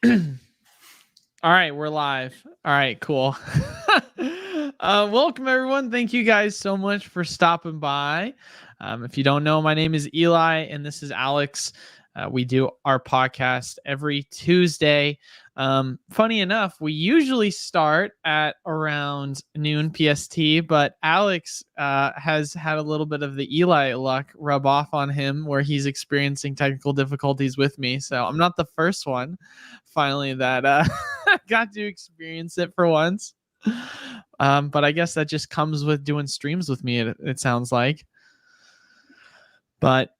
All right, we're live. All right, cool. Welcome everyone. Thank you guys so much for stopping by. If you don't know, my name is Eli and this is Alex. We do our podcast every Tuesday. Funny enough, we usually start at around noon PST, but Alex has had a little bit of the Eli luck rub off on him where he's experiencing technical difficulties with me. So I'm not the first one finally that got to experience it for once. But I guess that just comes with doing streams with me, it sounds like. But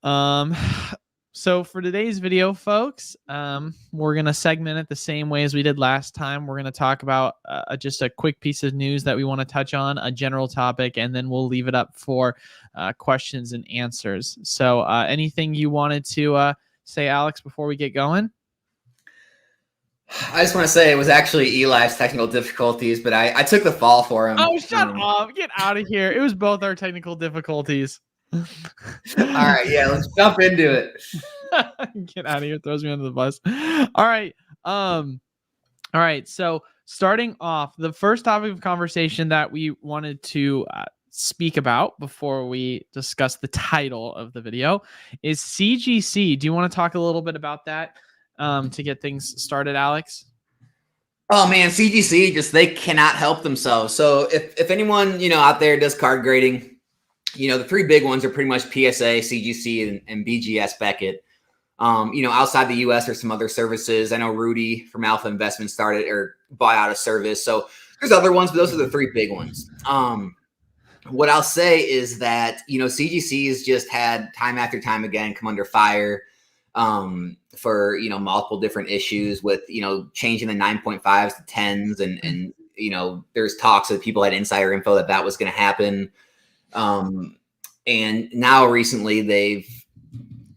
so for today's video, folks, we're going to segment it the same way as we did last time. We're going to talk about just a quick piece of news that we want to touch on, a general topic, and then we'll leave it up for questions and answers. So anything you wanted to say, Alex, before we get going? I just want to say it was actually Eli's technical difficulties, but I took the fall for him. Oh, shut up. Get out of here. It was both our technical difficulties. All right, yeah, let's jump into it. Get out of here. Throws me under the bus. All right. All right. So starting off, the first topic of conversation that we wanted to speak about before we discuss the title of the video is CGC. Do you want to talk a little bit about that to get things started, Alex? Oh man, CGC they cannot help themselves. So if anyone out there does card grading, the three big ones are pretty much PSA, CGC, and BGS Beckett. Outside the US, there's some other services. I know Rudy from Alpha Investment started or bought out a service. So there's other ones, but those are the three big ones. What I'll say is that, CGC has just had time after time again come under fire for, multiple different issues with, changing the 9.5s to 10s. And there's talks that people had insider info that was going to happen. And now recently they've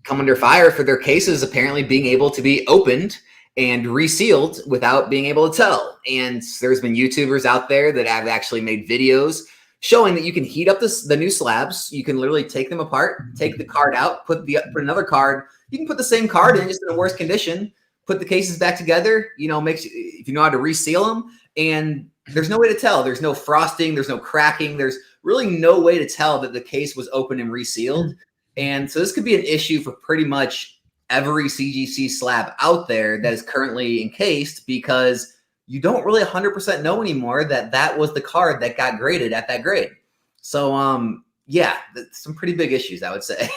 come under fire for their cases apparently being able to be opened and resealed without being able to tell. And there's been YouTubers out there that have actually made videos showing that you can heat up the new slabs. You can literally take them apart, take the card out, put another card. You can put the same card in just in a worse condition, put the cases back together, if you know how to reseal them. And there's no way to tell. There's no frosting. There's no cracking. There's really no way to tell that the case was open and resealed. And so this could be an issue for pretty much every CGC slab out there that is currently encased, because you don't really 100% know anymore that was the card that got graded at that grade. So, yeah, some pretty big issues, I would say.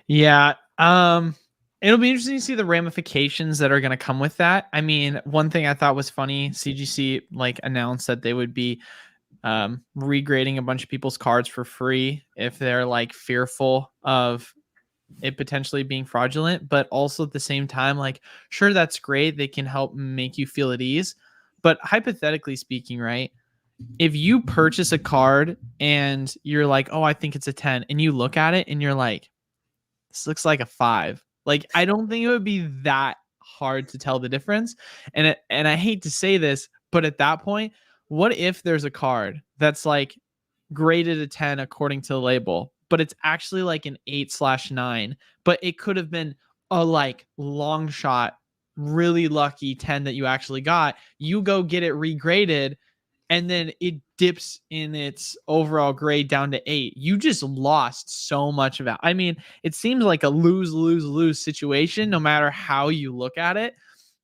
Yeah. It'll be interesting to see the ramifications that are going to come with that. I mean, one thing I thought was funny, CGC announced that they would be regrading a bunch of people's cards for free if they're fearful of it potentially being fraudulent, but also at the same time, sure, that's great. They can help make you feel at ease. But hypothetically speaking, right? If you purchase a card and you're like, oh, I think it's a 10, and you look at it and you're like, this looks like a 5. I don't think it would be that hard to tell the difference. And I hate to say this, but at that point, what if there's a card that's graded a 10 according to the label, but it's actually an 8/9, but it could have been a long shot, really lucky 10 that you actually got. You go get it regraded, and then it dips in its overall grade down to 8. You just lost so much of it. I mean, it seems like a lose situation no matter how you look at it,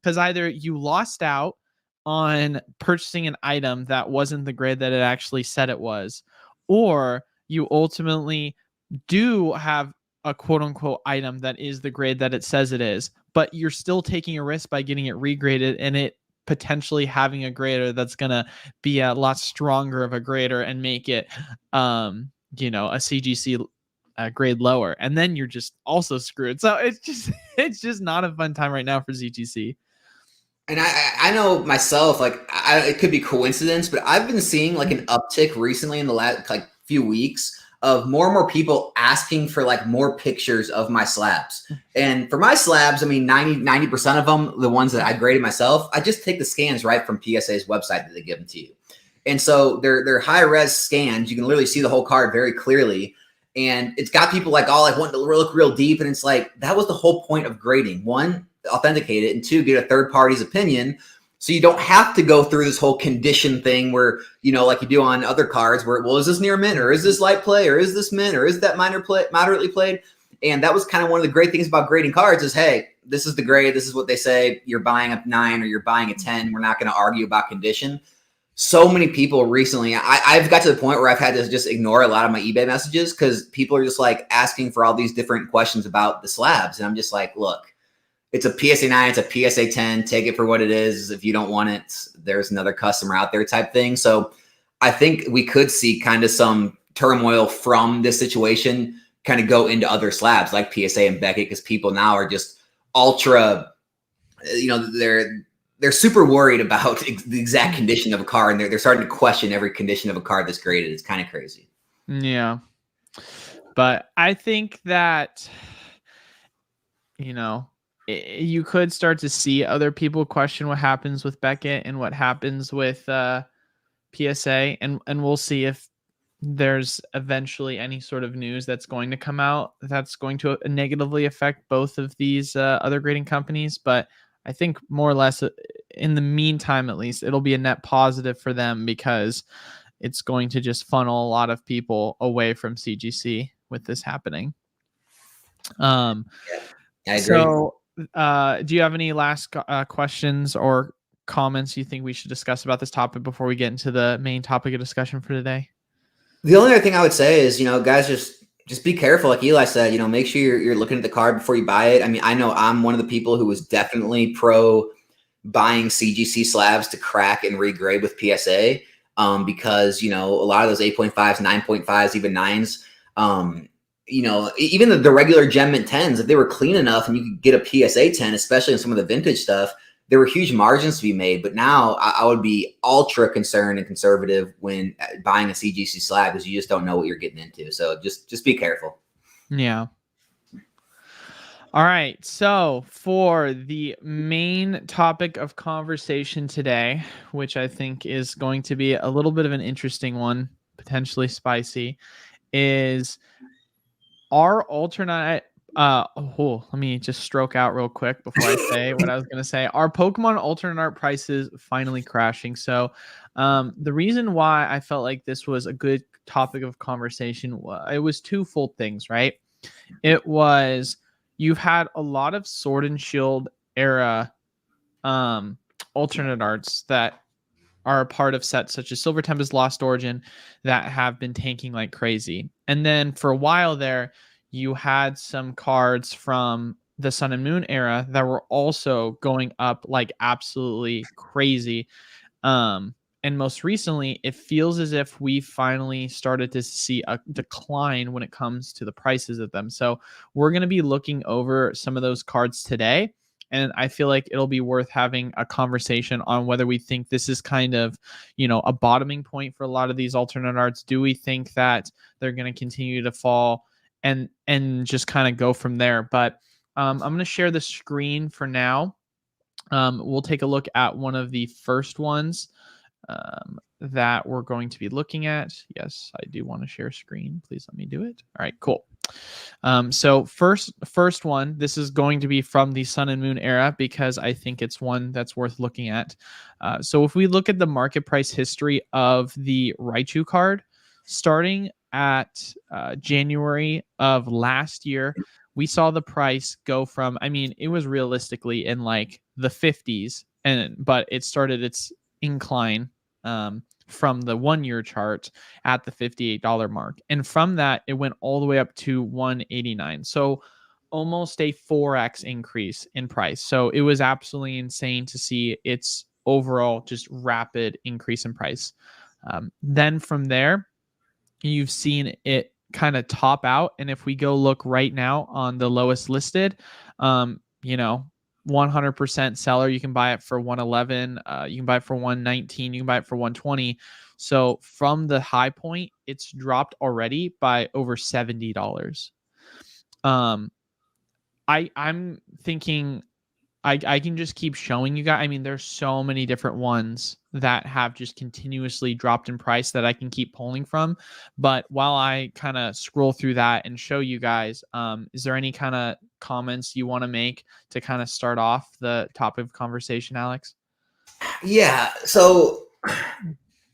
because either you lost out on purchasing an item that wasn't the grade that it actually said it was, or you ultimately do have a quote unquote item that is the grade that it says it is, but you're still taking a risk by getting it regraded and it potentially having a grader that's going to be a lot stronger of a grader and make it, a CGC grade lower. And then you're just also screwed. So it's just not a fun time right now for CGC. And I know myself, it could be coincidence, but I've been seeing an uptick recently in the last few weeks of more and more people asking for more pictures of my slabs. And for my slabs, I mean, 90% of them, the ones that I graded myself, I just take the scans right from PSA's website that they give them to you. And so they're high res scans. You can literally see the whole card very clearly. And it's got people wanting to look real deep. And it's that was the whole point of grading. One, authenticate it, and two, get a third party's opinion. So you don't have to go through this whole condition thing where, like you do on other cards where, well, is this near mint, or is this light play, or is this mint, or is that moderately played? And that was kind of one of the great things about grading cards is, hey, this is the grade. This is what they say. You're buying a 9 or you're buying a 10. We're not going to argue about condition. So many people recently, I've got to the point where I've had to just ignore a lot of my eBay messages because people are just like asking for all these different questions about the slabs. And I'm just like, look, it's a PSA 9, it's a PSA 10. Take it for what it is. If you don't want it, there's another customer out there type thing. So I think we could see kind of some turmoil from this situation kind of go into other slabs like PSA and Beckett, because people now are just ultra, they're super worried about the exact condition of a card, and they're starting to question every condition of a card that's graded. It's kind of crazy. Yeah. But I think that, you could start to see other people question what happens with Beckett and what happens with PSA, and we'll see if there's eventually any sort of news that's going to come out that's going to negatively affect both of these other grading companies. But I think more or less in the meantime, at least, it'll be a net positive for them because it's going to just funnel a lot of people away from CGC with this happening. Yeah, I agree. So do you have any last questions or comments you think we should discuss about this topic before we get into the main topic of discussion for today? The only other thing I would say is, guys, just be careful. Like Eli said, make sure you're looking at the card before you buy it. I mean, I know I'm one of the people who was definitely pro buying CGC slabs to crack and regrade with PSA because, a lot of those 8.5s, 9.5s, even 9s, even the regular Gem Mint 10s, if they were clean enough and you could get a PSA 10, especially in some of the vintage stuff, there were huge margins to be made. But now I would be ultra concerned and conservative when buying a CGC slab because you just don't know what you're getting into. So just be careful. Yeah. All right. So for the main topic of conversation today, which I think is going to be a little bit of an interesting one, potentially spicy, is our alternate let me just stroke out real quick before I say what I was going to say. Our Pokemon alternate art prices finally crashing. So the reason why I felt like this was a good topic of conversation, it was twofold things, right? It was, you've had a lot of Sword and Shield era alternate arts that are a part of sets such as Silver Tempest, Lost Origin that have been tanking like crazy. And then for a while there, you had some cards from the Sun and Moon era that were also going up like absolutely crazy. And most recently, it feels as if we finally started to see a decline when it comes to the prices of them. So we're going to be looking over some of those cards today. And I feel like it'll be worth having a conversation on whether we think this is kind of, a bottoming point for a lot of these alternate arts. Do we think that they're going to continue to fall and just kind of go from there? But I'm going to share the screen for now. We'll take a look at one of the first ones that we're going to be looking at. Yes, I do want to share screen. Please let me do it. All right, cool. So first one, this is going to be from the Sun and Moon era because I think it's one that's worth looking at. So if we look at the market price history of the Raichu card, starting at January of last year, we saw the price go from, it was realistically in like the 50s, but it started its incline from the 1 year chart at the $58 mark. And from that, it went all the way up to $189. So almost a 4x increase in price. So it was absolutely insane to see its overall just rapid increase in price. Then from there, you've seen it kind of top out. And if we go look right now on the lowest listed, 100% seller, you can buy it for 111, you can buy it for 119, you can buy it for 120. So from the high point, it's dropped already by over $70. I'm thinking I can just keep showing you guys. There's so many different ones that have just continuously dropped in price that I can keep pulling from. But while I kind of scroll through that and show you guys, is there any kind of comments you want to make to kind of start off the topic of conversation, Alex? Yeah. So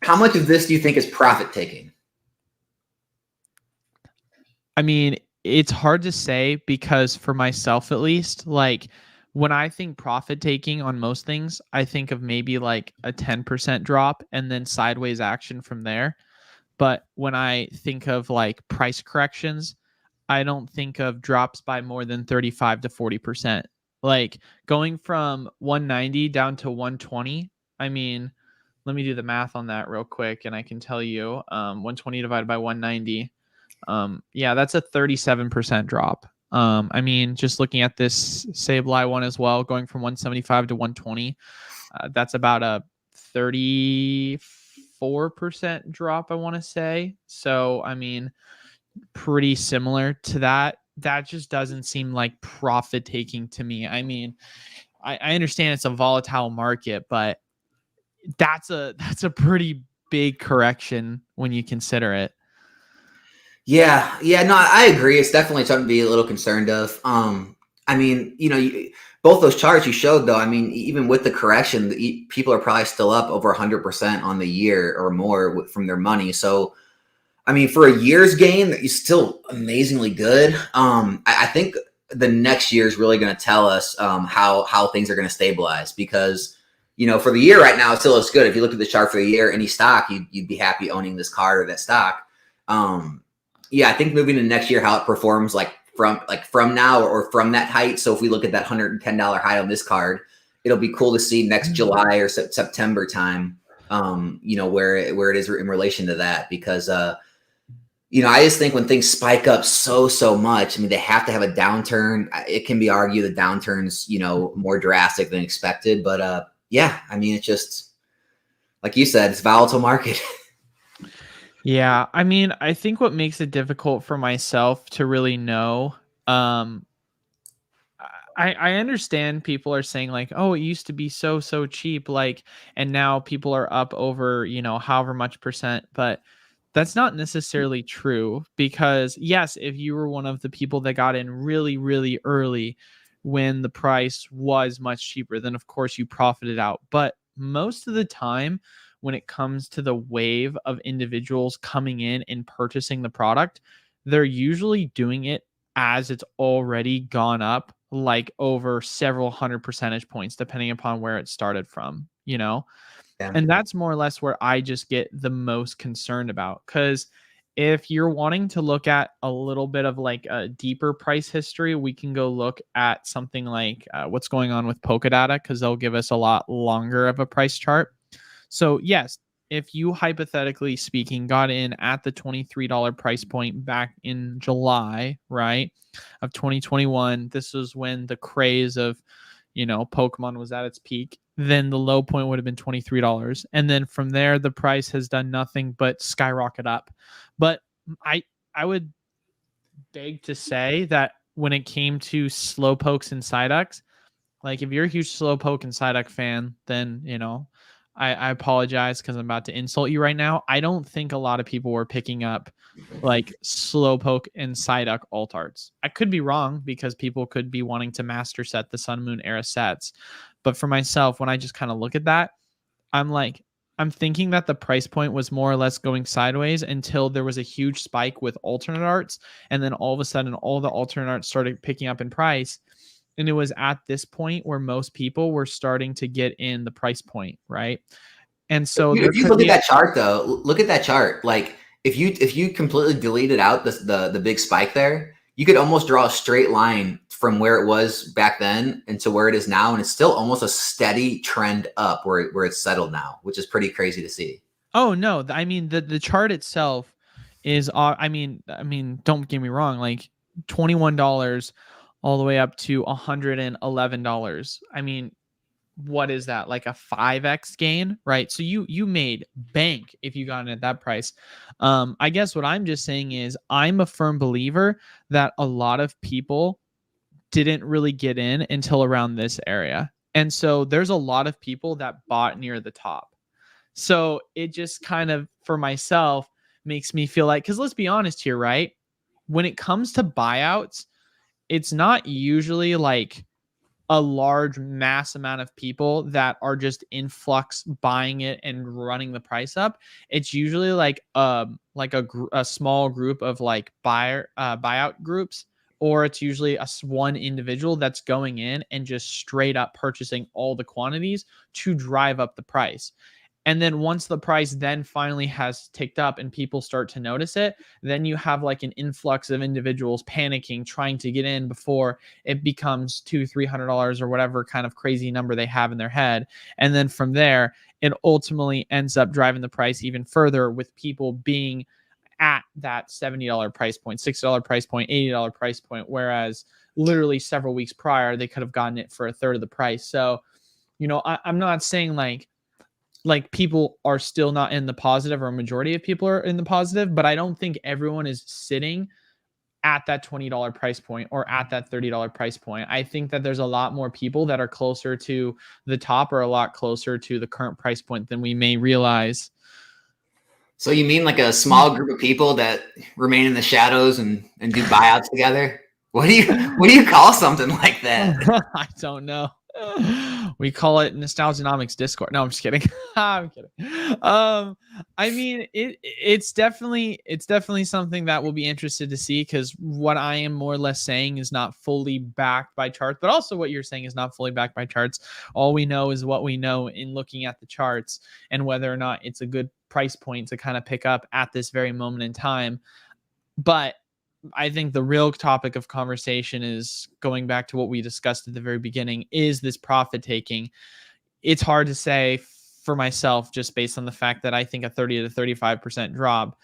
how much of this do you think is profit taking? I mean, it's hard to say because for myself at least, like when I think profit taking on most things, I think of maybe like a 10% drop and then sideways action from there. But when I think of like price corrections, I don't think of drops by more than 35 to 40%. Like going from 190 down to 120. I mean, let me do the math on that real quick and I can tell you 120 divided by 190. Yeah, that's a 37% drop. I mean, just looking at this Sableye one as well, going from 175 to 120, that's about a 34% drop, I want to say. So, I mean, pretty similar to that. That just doesn't seem like profit taking to me. I mean, I understand it's a volatile market, but that's a pretty big correction when you consider it. Yeah, no, I agree. It's definitely something to be a little concerned of. I mean, both those charts you showed, though. I mean, even with the correction, people are probably still up over 100% on the year or more from their money. So, I mean, for a year's gain, that is still amazingly good. I think the next year is really going to tell us how things are going to stabilize because. For the year right now, it still looks good. If you look at the chart for the year, any stock, you'd be happy owning this card or that stock. Yeah, I think moving to next year, how it performs from now or from that height. So if we look at that $110 height on this card, it'll be cool to see next July or September time, where it is in relation to that. Because, I just think when things spike up so much, I mean, they have to have a downturn. It can be argued the downturns, more drastic than expected. But yeah, I mean, it's just, like you said, it's a volatile market. Yeah, I mean, I think what makes it difficult for myself to really know, um, I understand people are saying like, oh, it used to be so cheap, like, and now people are up over, however much percent, but that's not necessarily true because yes, if you were one of the people that got in really early when the price was much cheaper, then of course you profited out. But most of the time, when it comes to the wave of individuals coming in and purchasing the product, they're usually doing it as it's already gone up like over several hundred percentage points, depending upon where it started from. Yeah. And that's more or less where I just get the most concerned about. Because if you're wanting to look at a little bit of like a deeper price history, we can go look at something like what's going on with Polkadot because they'll give us a lot longer of a price chart. So yes, if you hypothetically speaking got in at the $23 price point back in July, right, of 2021, this was when the craze of, Pokemon was at its peak, then the low point would have been $23. And then from there, the price has done nothing but skyrocket up. But I would beg to say that when it came to Slowpokes and Psyducks, like if you're a huge Slowpoke and Psyduck fan, then I apologize because I'm about to insult you right now. I don't think a lot of people were picking up like Slowpoke and Psyduck alt arts. I could be wrong because people could be wanting to master set the Sun Moon era sets. But for myself, when I just kind of look at that, I'm thinking that the price point was more or less going sideways until there was a huge spike with alternate arts. And then all of a sudden, all the alternate arts started picking up in price. And it was at this point where most people were starting to get in the price point, right? And so If you look at that chart, though, look at that chart. Like if you completely deleted out the big spike there, you could almost draw a straight line from where it was back then and to where it is now, and it's still almost a steady trend up where it's settled now, which is pretty crazy to see. Oh no, I mean the chart itself is I mean don't get me wrong, like $21 all the way up to $111. I mean, what is that? Like a 5x gain, right? So you made bank if you got it at that price. I guess what I'm just saying is I'm a firm believer that a lot of people didn't really get in until around this area. And so there's a lot of people that bought near the top. So it just kind of, for myself, makes me feel like, because let's be honest here, right? When it comes to buyouts, it's not usually like a large mass amount of people that are just influx buying it and running the price up. It's usually like a small group of like buyout groups, or it's usually one individual that's going in and just straight up purchasing all the quantities to drive up the price. And then once the price then finally has ticked up and people start to notice it, then you have like an influx of individuals panicking, trying to get in before it becomes $200-$300 or whatever kind of crazy number they have in their head. And then from there, it ultimately ends up driving the price even further, with people being at that $70 price point, $60 price point, $80 price point, whereas literally several weeks prior, they could have gotten it for a third of the price. So, I'm not saying like people are still not in the positive, or a majority of people are in the positive, but I don't think everyone is sitting at that $20 price point or at that $30 price point. I think that there's a lot more people that are closer to the top, or a lot closer to the current price point than we may realize. So you mean like a small group of people that remain in the shadows and do buyouts together? What do you call something like that? I don't know. We call it Nostalgianomics Discord. No, I'm just kidding. I'm kidding. I mean, it's definitely something that we'll be interested to see, because what I am more or less saying is not fully backed by charts, but also what you're saying is not fully backed by charts. All we know is what we know in looking at the charts, and whether or not it's a good price point to kind of pick up at this very moment in time. But I think the real topic of conversation is going back to what we discussed at the very beginning, is this profit taking. It's hard to say for myself, just based on the fact that I think a 30 to 35% drop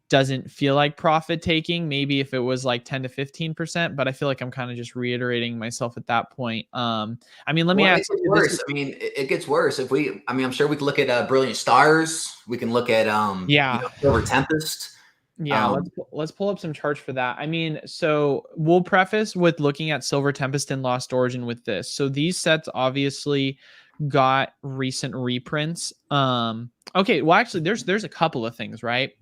doesn't feel like profit taking. Maybe if it was like 10 to 15%, but I feel like I'm kind of just reiterating myself at that point. I mean, let me ask you worse. I mean, it gets worse. I'm sure we could look at Brilliant Stars. We can look at Silver Tempest. Yeah, let's pull up some charts for that. I mean, so we'll preface with looking at Silver Tempest and Lost Origin with this. So these sets obviously got recent reprints. Okay, well actually there's a couple of things, right?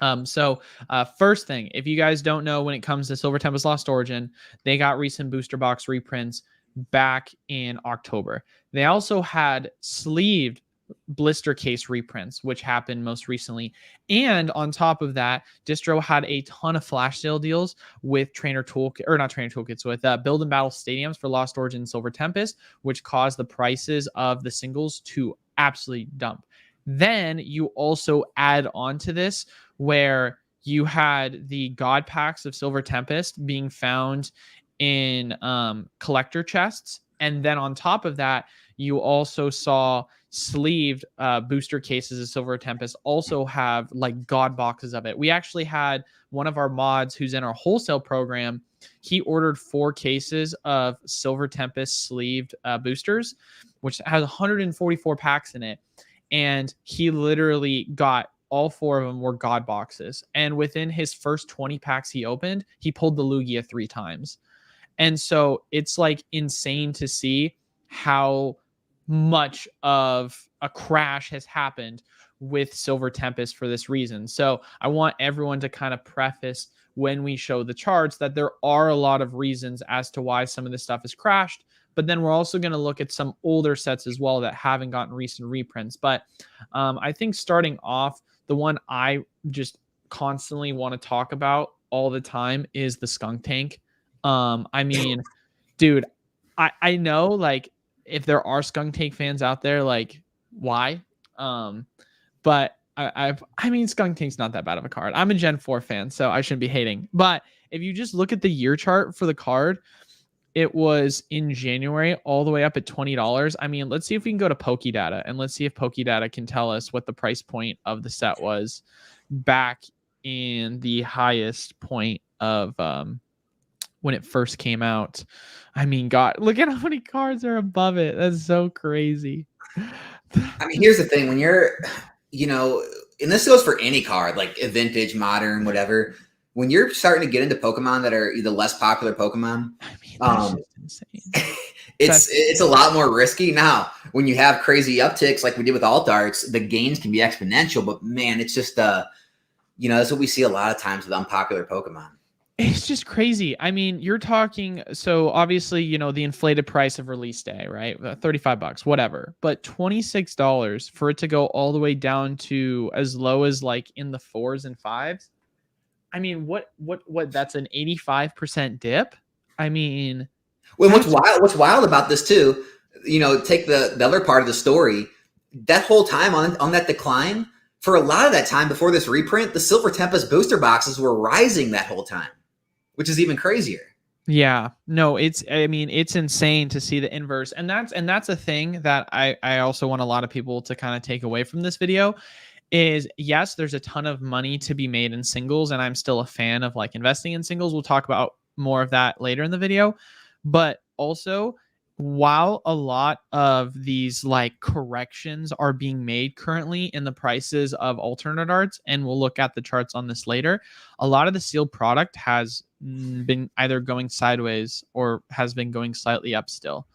First thing, if you guys don't know, when it comes to Silver Tempest Lost Origin, they got recent booster box reprints back in October. They also had sleeved blister case reprints, which happened most recently. And on top of that, distro had a ton of flash sale deals with with build and battle stadiums for Lost Origin and Silver Tempest, which caused the prices of the singles to absolutely dump. Then you also add on to this where you had the god packs of Silver Tempest being found in collector chests. And then on top of that, you also saw sleeved booster cases of Silver Tempest also have like god boxes of it. We actually had one of our mods who's in our wholesale program. He ordered 4 cases of Silver Tempest sleeved boosters, which has 144 packs in it. And he literally got all 4 of them were god boxes. And within his first 20 packs he opened, he pulled the Lugia 3 times. And so it's like insane to see how much of a crash has happened with Silver Tempest for this reason. So I want everyone to kind of preface when we show the charts that there are a lot of reasons as to why some of this stuff has crashed. But then we're also going to look at some older sets as well that haven't gotten recent reprints. But I think starting off, the one I just constantly want to talk about all the time is the Skunk Tank. I mean, dude, I know like if there are Skunk Tank fans out there, like why? But I mean, Skunk Tank's not that bad of a card. I'm a Gen 4 fan, so I shouldn't be hating. But if you just look at the year chart for the card, it was in January all the way up at $20. I mean, let's see if we can go to Pokédata, and let's see if Pokédata can tell us what the price point of the set was back in the highest point of when it first came out. I mean, God, look at how many cards are above it. That's so crazy. I mean, here's the thing. When you're, and this goes for any card, like a vintage, modern, whatever. When you're starting to get into Pokemon that are the less popular Pokemon, I mean, that's just insane. It's a lot more risky. Now, when you have crazy upticks like we did with Alt Arts, the gains can be exponential. But man, it's just that's what we see a lot of times with unpopular Pokemon. It's just crazy. I mean, you're talking, so obviously, you know, the inflated price of release day, right? $35, whatever. But $26 for it to go all the way down to as low as like in the 4s and 5s. I mean, what that's an 85% dip. I mean, Well, that's what's wild about this too, you know, take the other part of the story, that whole time on that decline, for a lot of that time before this reprint, the Silver Tempest booster boxes were rising that whole time, which is even crazier. yeah, no, I mean, it's insane to see the inverse. And that's a thing that I also want a lot of people to kind of take away from this video is, yes, there's a ton of money to be made in singles, and I'm still a fan of like investing in singles. We'll talk about more of that later in the video. But also, while a lot of these like corrections are being made currently in the prices of alternate arts, and we'll look at the charts on this later, a lot of the sealed product has been either going sideways or has been going slightly up still.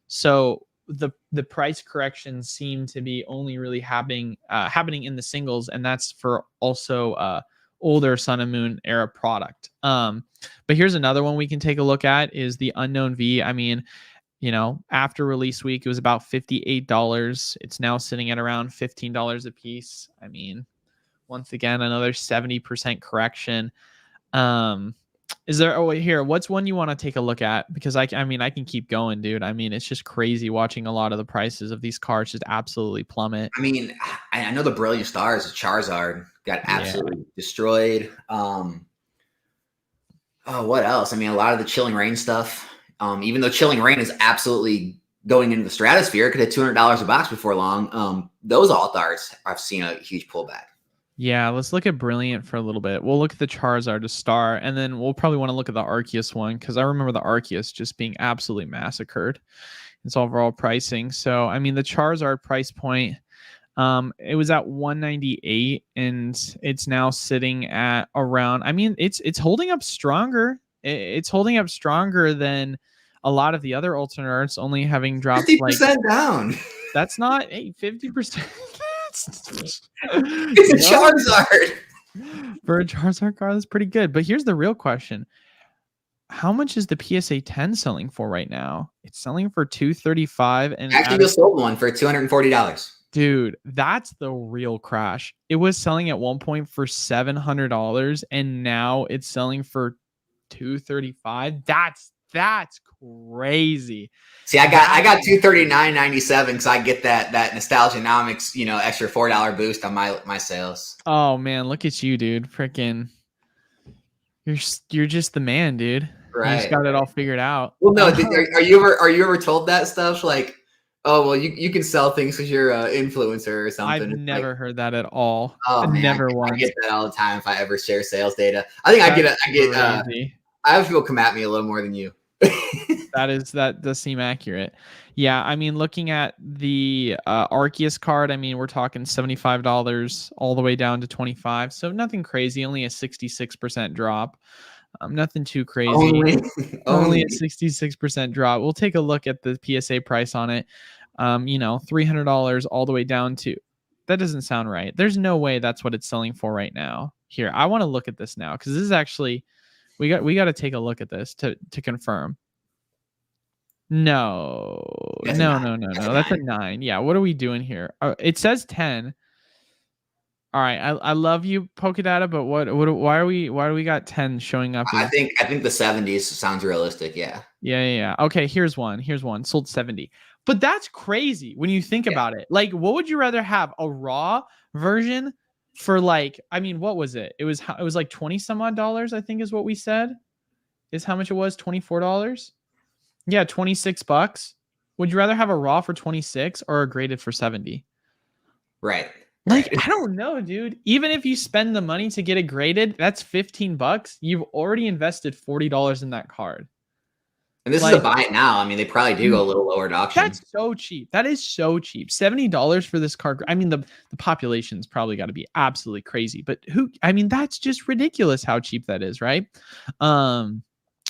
So the price corrections seem to be only really happening in the singles, and that's for also older Sun and Moon era product. But here's another one we can take a look at is the Unknown V. I mean, you know, after release week, it was about $58. It's now sitting at around $15 a piece. I mean, once again, another 70% correction. Is there, oh, here, what's one you want to take a look at? Because I mean, I can keep going, dude. I mean, it's just crazy watching a lot of the prices of these cards just absolutely plummet. I mean, I know the Brilliant Stars of Charizard got absolutely destroyed. Oh, what else? I mean, a lot of the Chilling Rain stuff, even though Chilling Rain is absolutely going into the stratosphere, it could hit $200 a box before long. Those alt arts, I've seen a huge pullback. Yeah, let's look at Brilliant for a little bit. We'll look at the Charizard to star, and then we'll probably want to look at the Arceus one, because I remember the Arceus just being absolutely massacred. It's overall pricing. So, I mean, the Charizard price point, it was at 198, and it's now sitting at around, I mean, it's holding up stronger. It's holding up stronger than a lot of the other alternate arts, only having dropped 50% like down. That's not 50%. It's a Charizard. For a Charizard card, that's pretty good. But here's the real question. How much is the PSA 10 selling for right now? It's selling for $235, and Actually just sold one for $240. Dude, that's the real crash. It was selling at one point for $700, and now it's selling for $235. That's crazy. See, I got $239.97 because I get that Nostalgianomics, you know, extra $4 boost on my sales. Oh man, look at you, dude! Freaking, you're just the man, dude. Right. You just got it all figured out. Well, no, are you ever told that stuff like, oh well, you can sell things because you're an influencer or something? I've never heard that at all. Oh man, never I once. get that all the time if I ever share sales data. I think I have people come at me a little more than you. That does seem accurate. Yeah, I mean, looking at the Arceus card, I mean, we're talking $75 all the way down to $25. So nothing crazy, only a 66% drop. Nothing too crazy. Only a 66% drop. We'll take a look at the PSA price on it. You know, $300 all the way down to, that doesn't sound right. There's no way that's what it's selling for right now. Here, I want to look at this now, because this is actually, we got to take a look at this to confirm. No. That's a 9. Yeah, what are we doing here? It says 10. All right, I love you, Pokedata, but why do we got 10 showing up? I think the 70s sounds realistic. Yeah. Okay, here's one sold 70. But that's crazy when you think about it. Like, what would you rather have, a raw version for like, I mean, what was it? It was like 20 some odd dollars, I think is what we said. Is how much it was? $24? Yeah, $26. Would you rather have a raw for 26 or a graded for 70? Right. Like, I don't know, dude. Even if you spend the money to get it graded, that's $15. You've already invested $40 in that card. And this is a buy it now. I mean, they probably do go a little lower at auction. That's so cheap. That is so cheap. $70 for this card. I mean, the population's probably got to be absolutely crazy. But that's just ridiculous how cheap that is, right?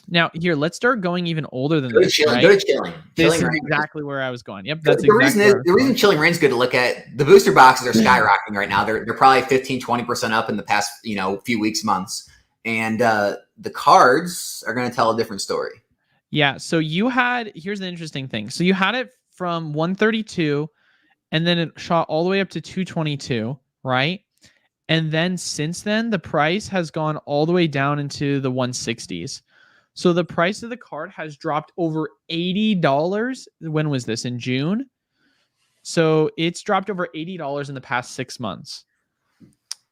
Now, here, let's start going even older than this. Go to Chilling. This is exactly where I was going. Yep, that's the reason Chilling Rain's good to look at. The booster boxes are skyrocketing right now. They're probably 15-20% up in the past, few weeks, months. And the cards are going to tell a different story. Yeah. So here's the interesting thing. So you had it from 132 and then it shot all the way up to 222, right? And then since then, the price has gone all the way down into the 160s. So the price of the card has dropped over $80. When was this? In June? So it's dropped over $80 in the past 6 months.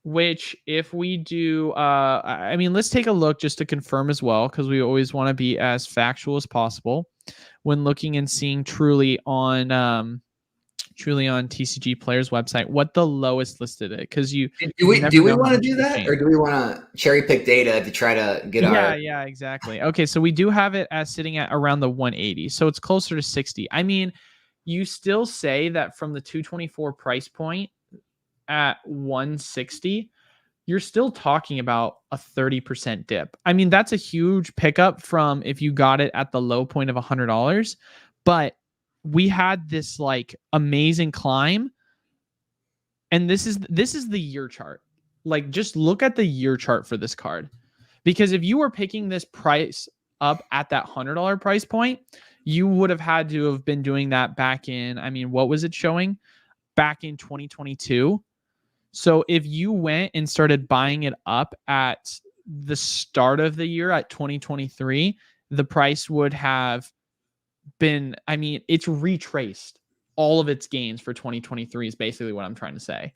Which, if we do, I mean, let's take a look just to confirm as well, because we always want to be as factual as possible when looking and seeing truly on TCG Player's website what the lowest listed it, because you do we never know want how to do much it that, changed. or do we want to cherry pick data to try to get our? Yeah, exactly. Okay, so we do have it as sitting at around the 180, so it's closer to 60. I mean, you still say that from the 224 price point at 160, you're still talking about a 30% dip. I mean, that's a huge pickup from if you got it at the low point of $100, but we had this like amazing climb, and this is the year chart. Like, just look at the year chart for this card, because if you were picking this price up at that $100 price point, you would have had to have been doing that back in, I mean, what was it showing back in 2022? So if you went and started buying it up at the start of the year at 2023, the price would have been, I mean, it's retraced all of its gains for 2023 is basically what I'm trying to say.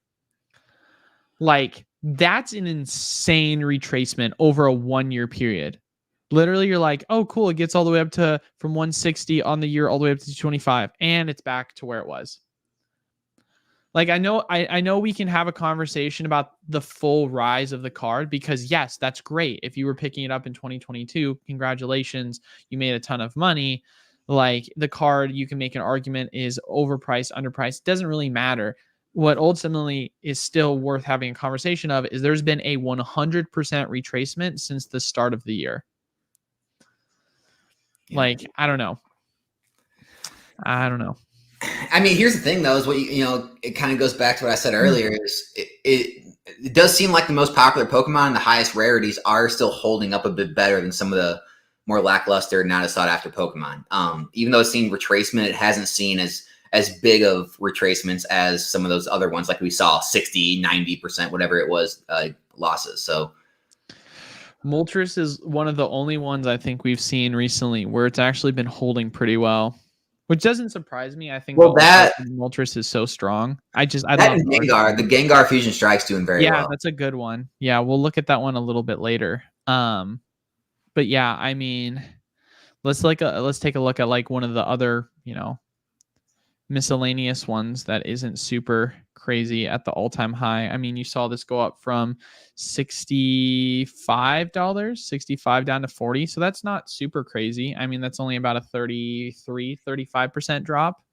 Like, that's an insane retracement over a 1-year period. Literally, you're like, oh, cool. It gets all the way up to from 160 on the year all the way up to 225, and it's back to where it was. Like, I know we can have a conversation about the full rise of the card, because yes, that's great. If you were picking it up in 2022, congratulations, you made a ton of money. Like, the card, you can make an argument is overpriced, underpriced, doesn't really matter. What ultimately is still worth having a conversation of is there's been a 100% retracement since the start of the year. Yeah. Like, I don't know. I mean, here's the thing, though, is what it kind of goes back to what I said earlier. Is it does seem like the most popular Pokemon and the highest rarities are still holding up a bit better than some of the more lackluster, not as sought after Pokemon. Even though it's seen retracement, it hasn't seen as big of retracements as some of those other ones, like we saw 60, 90%, whatever it was, losses. So Moltres is one of the only ones I think we've seen recently where it's actually been holding pretty well, which doesn't surprise me. I think Moltres is so strong. I love Gengar. The Gengar Fusion Strike's doing very well. Yeah, that's a good one. Yeah, we'll look at that one a little bit later. But yeah, I mean, let's take a look at like one of the other, miscellaneous ones that isn't super crazy at the all-time high. I mean, you saw this go up from $65 down to 40. So that's not super crazy. I mean, that's only about a 35% drop.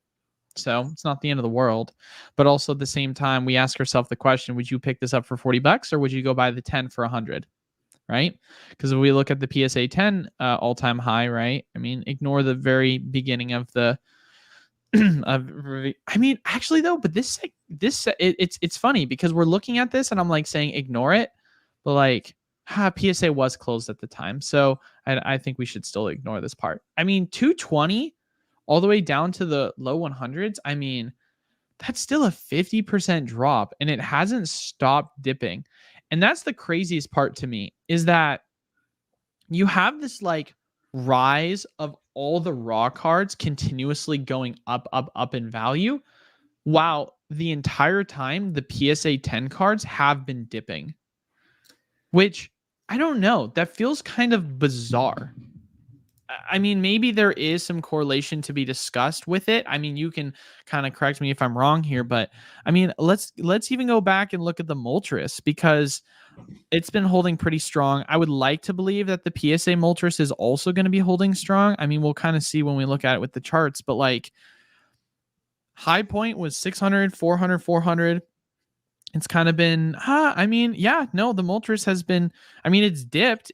So it's not the end of the world. But also at the same time, we ask ourselves the question, would you pick this up for $40 or would you go buy the 10 for 100? Right? Because if we look at the PSA 10 all-time high, right? I mean, ignore the very beginning of the I mean, actually though, but it's funny because we're looking at this and I'm like saying ignore it, but like PSA was closed at the time, so I think we should still ignore this part. I mean, 220 all the way down to the low 100s. I mean, that's still a 50% drop, and it hasn't stopped dipping. And that's the craziest part to me, is that you have this like rise of all the raw cards continuously going up in value, while the entire time the PSA 10 cards have been dipping, which I don't know. That feels kind of bizarre. I mean, maybe there is some correlation to be discussed with it. I mean, you can kind of correct me if I'm wrong here, but I mean, let's even go back and look at the Moltres, because it's been holding pretty strong. I would like to believe that the PSA Moltres is also going to be holding strong. I mean, we'll kind of see when we look at it with the charts, but like high point was 600, 400, 400. It's kind of been, I mean, yeah, no, the Moltres has been, I mean, it's dipped,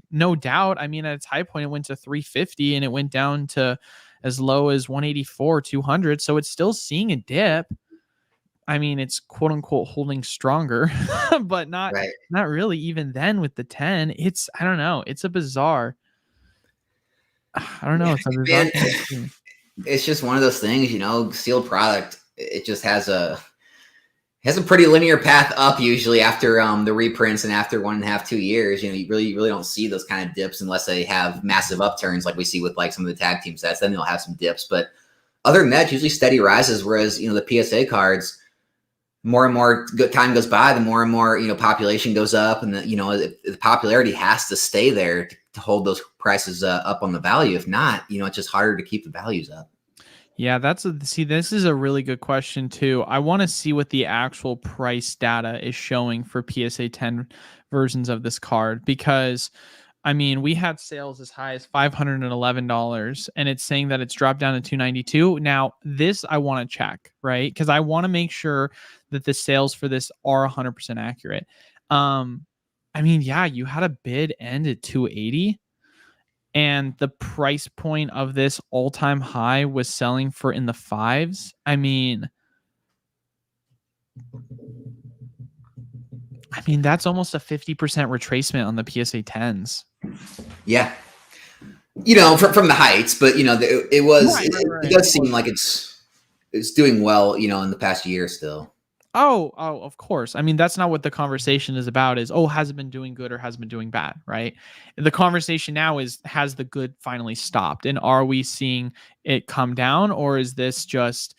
no doubt. I mean, at its high point, it went to 350 and it went down to as low as 184, 200. So it's still seeing a dip. I mean, it's quote unquote holding stronger, but Right. not really even then with the 10. I don't know. It's a bizarre. I don't know. It's a bizarre Man, thing to see. it's just one of those things, sealed product. It just has a pretty linear path up usually after the reprints and after 1.5, 2 years. You really don't see those kind of dips unless they have massive upturns like we see with like some of the tag team sets. Then they'll have some dips, but other than that, it's usually steady rises. Whereas the PSA cards, more and more good time goes by, the more and more population goes up, and the popularity has to stay there to hold those prices up on the value. If not, it's just harder to keep the values up. Yeah, this is a really good question too. I want to see what the actual price data is showing for PSA 10 versions of this card, because I mean, we had sales as high as $511 and it's saying that it's dropped down to $292. Now, this I want to check, right? Cuz I want to make sure that the sales for this are 100% accurate. I mean, yeah, you had a bid end at 280. And the price point of this all-time high was selling for in the fives. I mean, that's almost a 50% retracement on the PSA 10s. Yeah, from the heights, but it does seem like it's doing well, in the past year still. Oh, of course. I mean, that's not what the conversation is about, is, oh, has it been doing good or has it been doing bad, right? The conversation now is, has the good finally stopped? And are we seeing it come down, or is this just,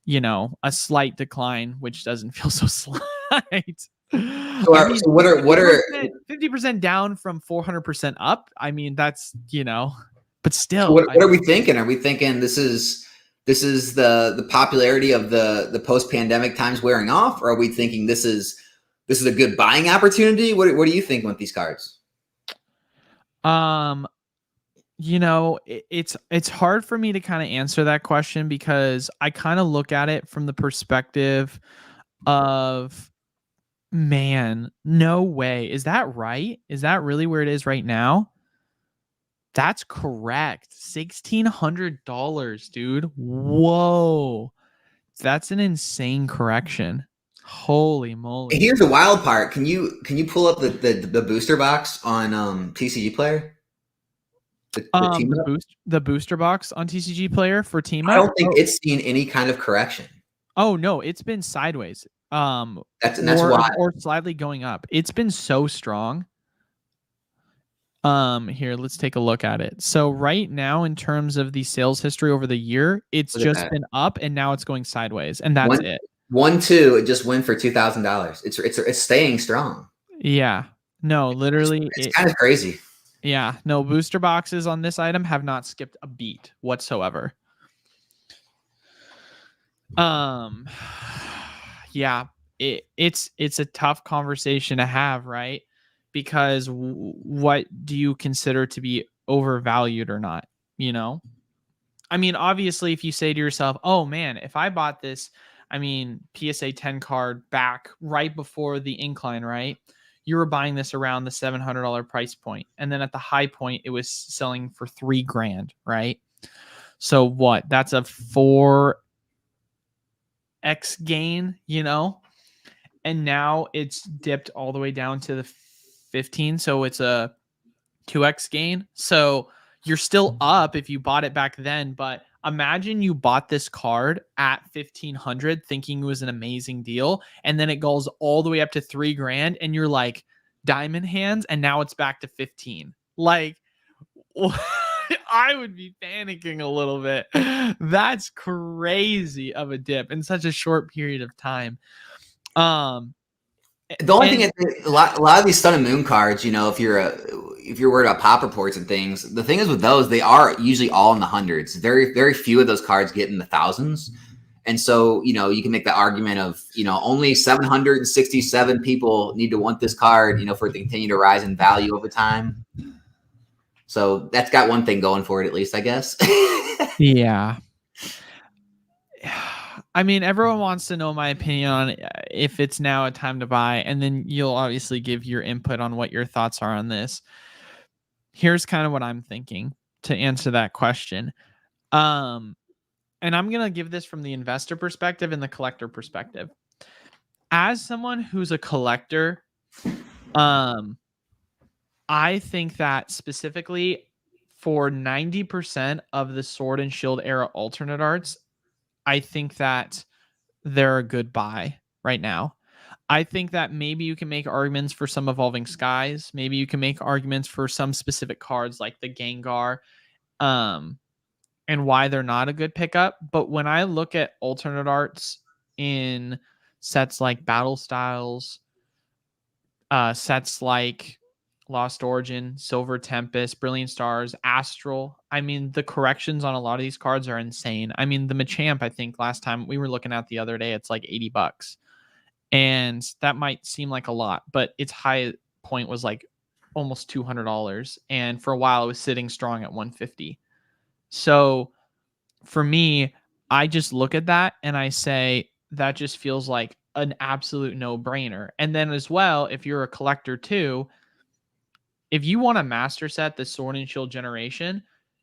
a slight decline, which doesn't feel so slight? So what are 50% down from 400% up? I mean, that's, but still. So what are we thinking? Are we thinking this is the popularity of the post-pandemic times wearing off, or are we thinking this is a good buying opportunity? What do you think with these cards? It's hard for me to kind of answer that question, because I kind of look at it from the perspective of, man, no way. Is that right? Is that really where it is right now? That's correct. $1,600, dude. Whoa. That's an insane correction. Holy moly. Here's the wild part. Can you pull up the booster box on TCG Player? The booster box on TCG Player for team up? I don't think it's seen any kind of correction. Oh no, it's been sideways. That's why. Or slightly going up. It's been so strong. Here, let's take a look at it. So right now, in terms of the sales history over the year, it's just been up, and now it's going sideways, and that's it. 1-2, it just went for $2,000. It's staying strong. Yeah. No, literally, it's kind of crazy. Yeah. No, booster boxes on this item have not skipped a beat whatsoever. Yeah, it's a tough conversation to have, right? Because what do you consider to be overvalued or not? I mean, obviously, if you say to yourself, oh man, if I bought this, PSA 10 card back right before the incline, right? You were buying this around the $700 price point. And then at the high point, it was selling for $3,000, right? So what? That's a 4x gain, and now it's dipped all the way down to the 15. So it's a 2x gain. So you're still up if you bought it back then, but imagine you bought this card at 1,500 thinking it was an amazing deal, and then it goes all the way up to $3,000 and you're like, diamond hands, and now it's back to 15. Like, I would be panicking a little bit. That's crazy of a dip in such a short period of time. The only thing is, a lot of these Sun and Moon cards, if you're worried about pop reports and things, the thing is with those, they are usually all in the hundreds. Very, very few of those cards get in the thousands. And so, you can make the argument of, only 767 people need to want this card, for it to continue to rise in value over time. So that's got one thing going for it, at least, I guess. Yeah. I mean, everyone wants to know my opinion on if it's now a time to buy, and then you'll obviously give your input on what your thoughts are on this. Here's kind of what I'm thinking to answer that question. And I'm going to give this from the investor perspective and the collector perspective. as someone who's a collector, I think that specifically for 90% of the Sword and Shield era alternate arts, I think that they're a good buy right now. I think that maybe you can make arguments for some Evolving Skies. Maybe you can make arguments for some specific cards like the Gengar, and why they're not a good pickup. But when I look at alternate arts in sets like Battle Styles, sets like Lost Origin, Silver Tempest, Brilliant Stars, Astral. I mean, the corrections on a lot of these cards are insane. I mean, the Machamp, I think last time we were looking at the other day, it's like $80. And that might seem like a lot, but its high point was like almost $200. And for a while, it was sitting strong at $150. So for me, I just look at that and I say, that just feels like an absolute no-brainer. And then as well, if you're a collector too, if you want to master set the Sword and Shield generation,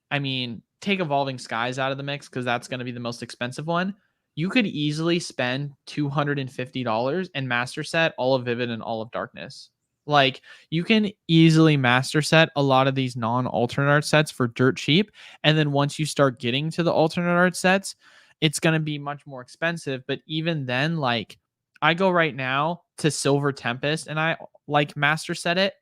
I mean, take Evolving Skies out of the mix because that's going to be the most expensive one. You could easily spend $250 and master set all of Vivid and all of Darkness. Like, you can easily master set a lot of these non-alternate art sets for dirt cheap. And then once you start getting to the alternate art sets, it's going to be much more expensive. But even then, like, I go right now to Silver Tempest and I like master set it.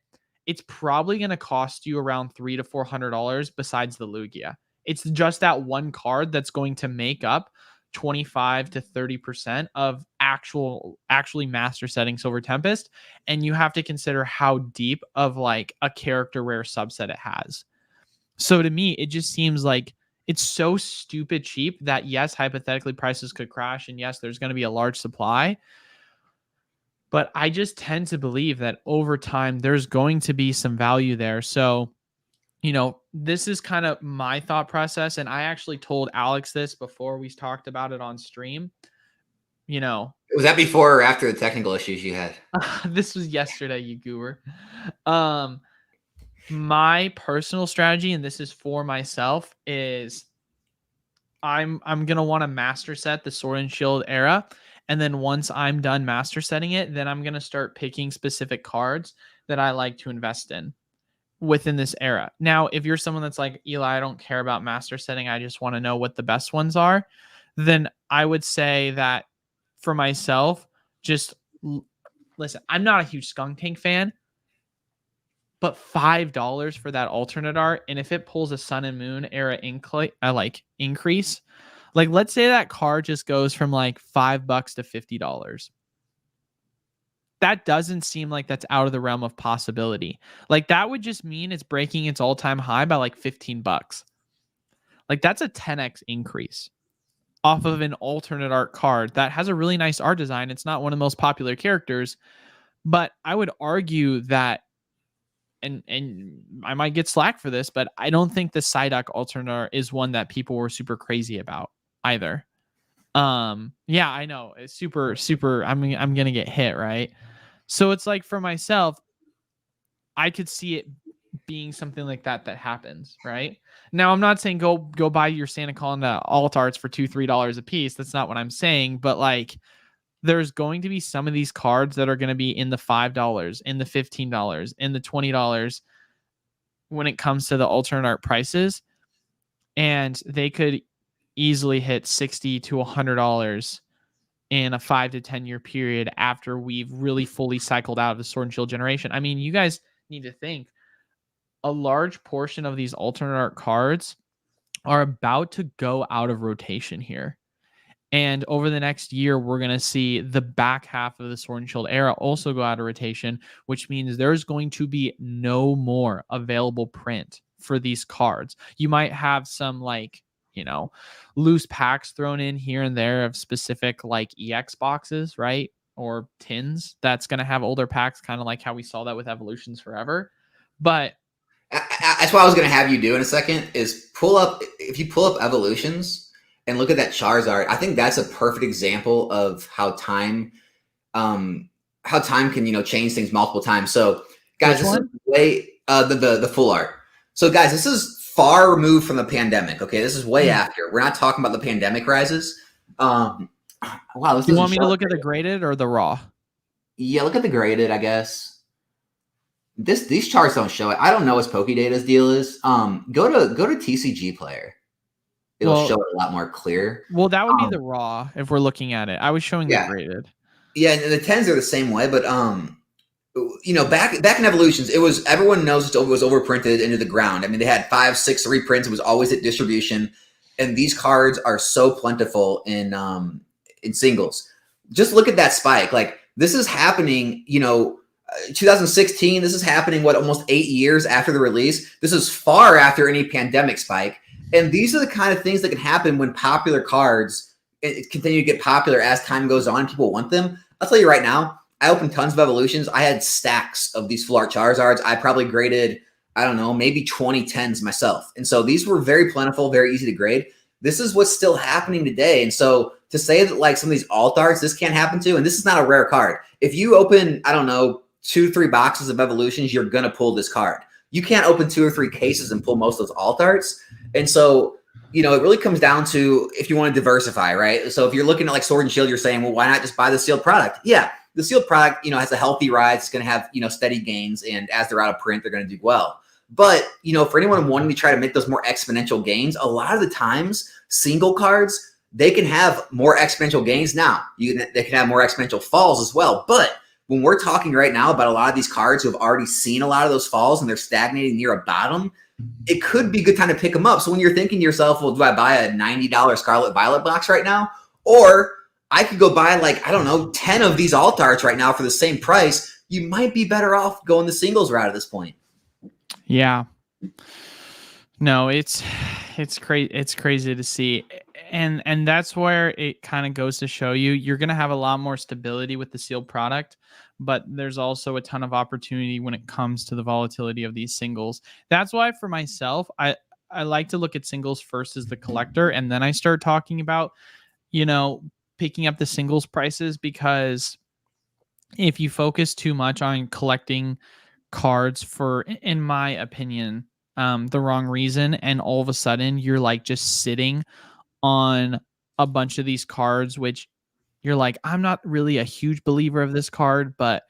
It's probably going to cost you around $300 to $400 besides the Lugia. It's just that one card that's going to make up 25 to 30% of actually master setting Silver Tempest. And you have to consider how deep of like a character rare subset it has. So to me, it just seems like it's so stupid cheap that yes, hypothetically prices could crash. And yes, there's going to be a large supply. But I just tend to believe that over time, there's going to be some value there. So, you know, this is kind of my thought process. And I actually told Alex this before we talked about it on stream. You know, Was that before or after the technical issues you had? This was yesterday, you goober. My personal strategy, and this is for myself, is I'm gonna want to master set the Sword and Shield era. And then once I'm done master setting it, then I'm going to start picking specific cards that I like to invest in within this era. Now, if you're someone that's like, Eli, I don't care about master setting, I just want to know what the best ones are, then I would say that for myself, just listen, I'm not a huge Skunk Tank fan, but $5 for that alternate art. And if it pulls a Sun and Moon era increase, like, let's say that card just goes from like $5 to $50. That doesn't seem like that's out of the realm of possibility. Like, that would just mean it's breaking its all-time high by like $15. Like, that's a 10x increase off of an alternate art card that has a really nice art design. It's not one of the most popular characters, but I would argue that, and I might get slack for this, but I don't think the Psyduck alternate art is one that people were super crazy about either. Yeah, I know. It's super I'm going to get hit, right? So it's like, for myself, I could see it being something like that happens, right? Now, I'm not saying go buy your Santa Colonna alt arts for $2-3 a piece. That's not what I'm saying, but like, there's going to be some of these cards that are going to be in the $5, in the $15, in the $20 when it comes to the alternate art prices, and they could easily hit $60 to $100 in a 5 to 10 year period after we've really fully cycled out of the Sword and Shield generation. I mean, you guys need to think, a large portion of these alternate art cards are about to go out of rotation here. And over the next year, we're going to see the back half of the Sword and Shield era also go out of rotation, which means there's going to be no more available print for these cards. You might have some, like, you know, loose packs thrown in here and there of specific like EX boxes, right? Or tins that's going to have older packs, kind of like how we saw that with Evolutions Forever. But that's what I was going to have you do in a second, is if you pull up Evolutions and look at that Charizard, I think that's a perfect example of how time can, you know, change things multiple times. So guys, this is way the full art. So guys, this is far removed from the pandemic. Okay, this is way after. We're not talking about the pandemic rises. Wow, you want me to look at the graded or the raw? Yeah, look at the graded, I guess. These charts don't show it. I don't know what Pokédata's deal is. Go to TCG Player. It'll show it a lot more clear. Well, that would be the raw if we're looking at it. I was showing the graded. Yeah, and the 10s are the same way, but back in Evolutions, it was everyone knows it was overprinted into the ground. I mean, they had 5, 6 reprints. It was always at distribution, and these cards are so plentiful in singles. Just look at that spike. Like this is happening, 2016. This is happening almost 8 years after the release. This is far after any pandemic spike, and these are the kind of things that can happen when popular cards continue to get popular as time goes on. People want them. I'll tell you right now. I opened tons of Evolutions. I had stacks of these full art Charizards. I probably graded, I don't know, maybe 20 10s myself. And so these were very plentiful, very easy to grade. This is what's still happening today. And so to say that like some of these alt arts, this can't happen to, and this is not a rare card. If you open, I don't know, 2 or 3 boxes of Evolutions, you're going to pull this card. You can't open 2 or 3 cases and pull most of those alt arts. And so, it really comes down to if you want to diversify, right? So if you're looking at like Sword and Shield, you're saying, well, why not just buy the sealed product? Yeah. The sealed product, has a healthy rise. It's going to have, steady gains. And as they're out of print, they're going to do well. But, for anyone wanting to try to make those more exponential gains, a lot of the times, single cards, they can have more exponential gains. Now, they can have more exponential falls as well. But when we're talking right now about a lot of these cards who have already seen a lot of those falls and they're stagnating near a bottom, it could be a good time to pick them up. So when you're thinking to yourself, well, do I buy a $90 Scarlet Violet box right now? Or I could go buy 10 of these alt arts right now for the same price. You might be better off going the singles route at this point. Yeah. No, it's crazy. It's crazy to see. And that's where it kind of goes to show you're going to have a lot more stability with the sealed product, but there's also a ton of opportunity when it comes to the volatility of these singles. That's why for myself, I like to look at singles first as the collector. And then I start talking about, picking up the singles prices, because if you focus too much on collecting cards for, in my opinion, the wrong reason, and all of a sudden you're like just sitting on a bunch of these cards, which you're like, I'm not really a huge believer of this card, but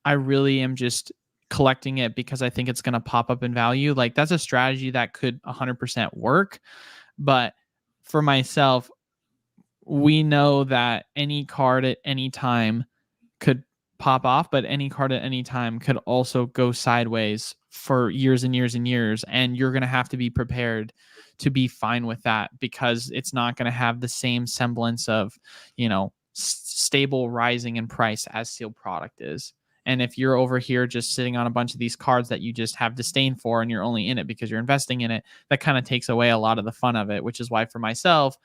I really am just collecting it because I think it's going to pop up in value. Like that's a strategy that could 100% work. But for myself, we know that any card at any time could pop off, but any card at any time could also go sideways for years and years and years. And you're going to have to be prepared to be fine with that, because it's not going to have the same semblance of, stable rising in price as sealed product is. And if you're over here just sitting on a bunch of these cards that you just have disdain for, and you're only in it because you're investing in it, that kind of takes away a lot of the fun of it, which is why for myself,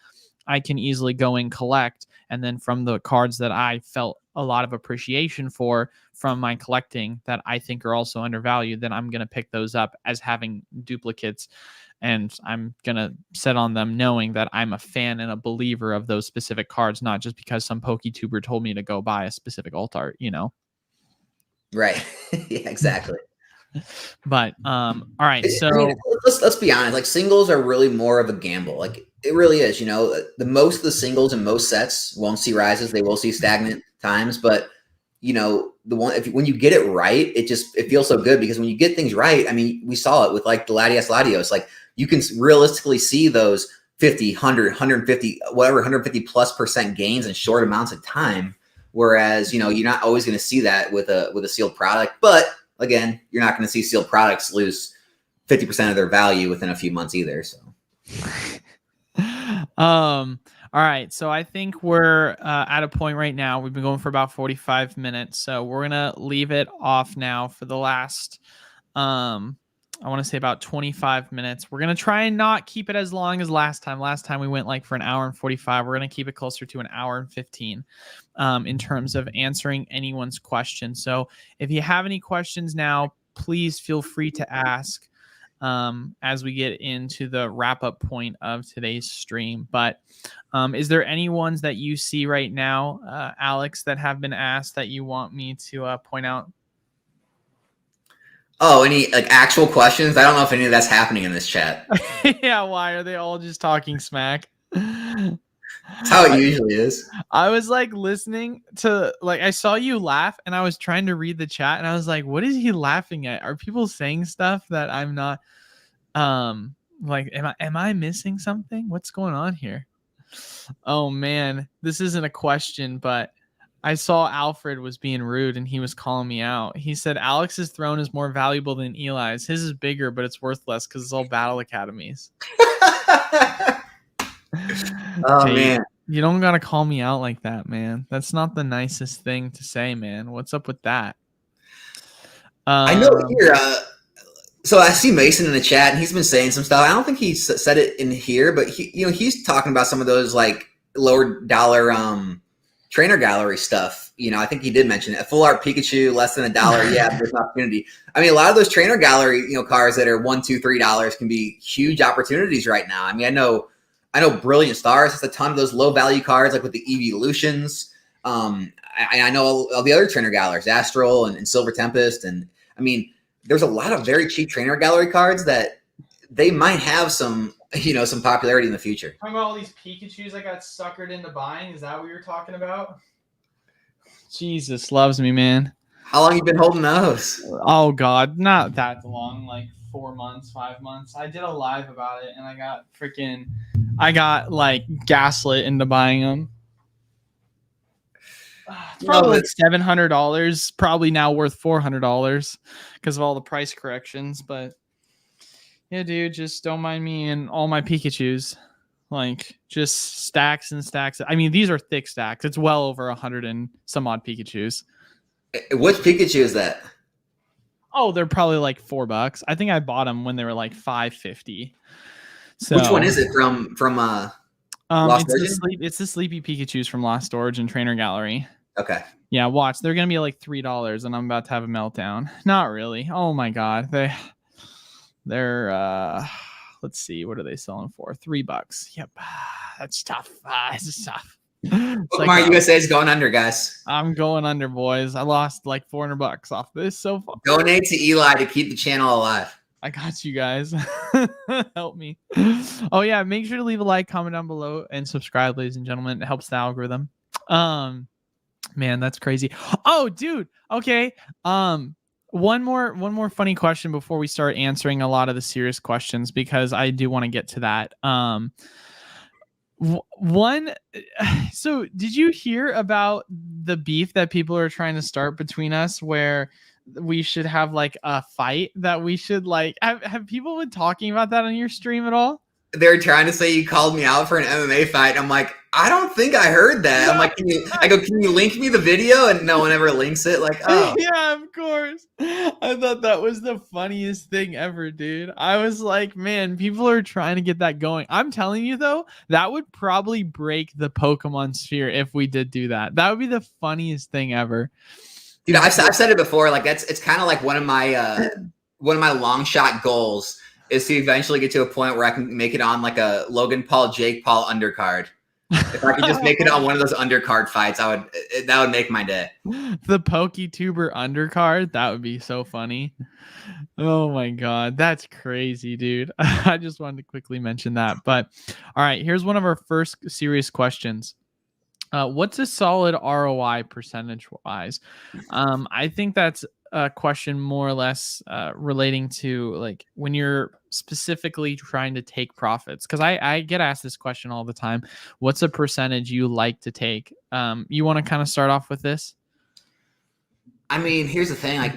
I can easily go and collect. And then from the cards that I felt a lot of appreciation for from my collecting that I think are also undervalued, then I'm going to pick those up as having duplicates. And I'm going to sit on them knowing that I'm a fan and a believer of those specific cards, not just because some PokeTuber told me to go buy a specific alt art, Right. Yeah, exactly. But all right, so I mean, let's be honest. Like singles are really more of a gamble. Like it really is. The most of the singles in most sets won't see rises; they will see stagnant times. But the one when you get it right, it feels so good, because when you get things right, I mean, we saw it with like the Latios. Like you can realistically see those 50, 100, 150, whatever, 150 plus % gains in short amounts of time. Whereas you're not always going to see that with a sealed product, but again, you're not going to see sealed products lose 50% of their value within a few months either. So, all right. So I think we're at a point right now. We've been going for about 45 minutes. So we're going to leave it off now for the last, I want to say about 25 minutes. We're going to try and not keep it as long as last time. Last time we went like for an hour and 45. We're going to keep it closer to an hour and 15 in terms of answering anyone's question. So if you have any questions now, please feel free to ask as we get into the wrap up point of today's stream. But is there any ones that you see right now, Alex, that have been asked that you want me to point out? Oh, any like actual questions? I don't know if any of that's happening in this chat. Yeah, why are they all just talking smack? That's how it usually is. I was like listening to like I saw you laugh and I was trying to read the chat and I was like, what is he laughing at? Are people saying stuff that I'm not like am I missing something? What's going on here? Oh man, this isn't a question, but I saw Alfred was being rude and he was calling me out. He said Alex's throne is more valuable than Eli's. His is bigger, but it's worth less because it's all battle academies. Oh Hey, man, you don't gotta call me out like that, man. That's not the nicest thing to say, man. What's up with that? I know here. So I see Mason in the chat, and he's been saying some stuff. I don't think he said it in here, but he's talking about some of those like lower dollar trainer gallery stuff. I think he did mention it. A full art Pikachu, less than $1. Yeah, there's an opportunity. I mean, a lot of those trainer gallery cars that are $1, $2, $3 can be huge opportunities right now. I mean, I know Brilliant Stars has a ton of those low value cards, like with the Evolutions. I know all the other trainer galleries, Astral and Silver Tempest, and I mean, there's a lot of very cheap trainer gallery cards that they might have some popularity in the future. Talking about all these Pikachus I got suckered into buying. Is that what you're talking about? Jesus loves me, man. How long you been holding those? Oh God, not that long, like 4 months, 5 months. I did a live about it and I got like gaslit into buying them. It's probably like $700, probably now worth $400 because of all the price corrections. But yeah, dude, just don't mind me and all my Pikachus. Like just stacks and stacks. I mean, these are thick stacks. It's well over 100 and some odd Pikachus. Which Pikachu is that? Oh, they're probably like $4. I think I bought them when they were like $5.50. So which one is it from Lost Origin? It's the Sleepy Pikachus from Lost Origin Trainer Gallery. Okay. Yeah, watch. They're gonna be like $3, and I'm about to have a meltdown. Not really. Oh my God, they're let's see, what are they selling for? $3. Yep, that's tough. It's tough. Pokemon USA is going under, guys. I'm going under, boys. I lost like $400 off this so far. Donate to Eli to keep the channel alive. I got you guys. Help me. Oh yeah, make sure to leave a like, comment down below, and subscribe, ladies and gentlemen. It helps the algorithm. Man, that's crazy. Oh, dude. Okay. One more funny question before we start answering a lot of the serious questions, because I do want to get to that. So did you hear about the beef that people are trying to start between us, where we should have like a fight, that we should like have people been talking about that on your stream at all? They're trying to say you called me out for an MMA fight. I'm like, I don't think I heard that. I'm like, can you link me the video? And no one ever links it. Like, oh yeah, of course. I thought that was the funniest thing ever, dude. I was like, man, people are trying to get that going. I'm telling you though, that would probably break the Pokemon sphere if we did do that. That would be the funniest thing ever. Dude, I've said it before. Like it's kind of like one of my long shot goals is to eventually get to a point where I can make it on like a Logan Paul, Jake Paul undercard. If I could just make it on one of those undercard fights, that would make my day. The PokeTuber undercard, that would be so funny. Oh my God, that's crazy, dude. I just wanted to quickly mention that. But all right, here's one of our first serious questions. What's a solid ROI percentage wise? I think that's a question more or less relating to like when you're specifically trying to take profits, because I get asked this question all the time. What's a percentage you like to take? You want to kind of start off with this? I mean, here's the thing, like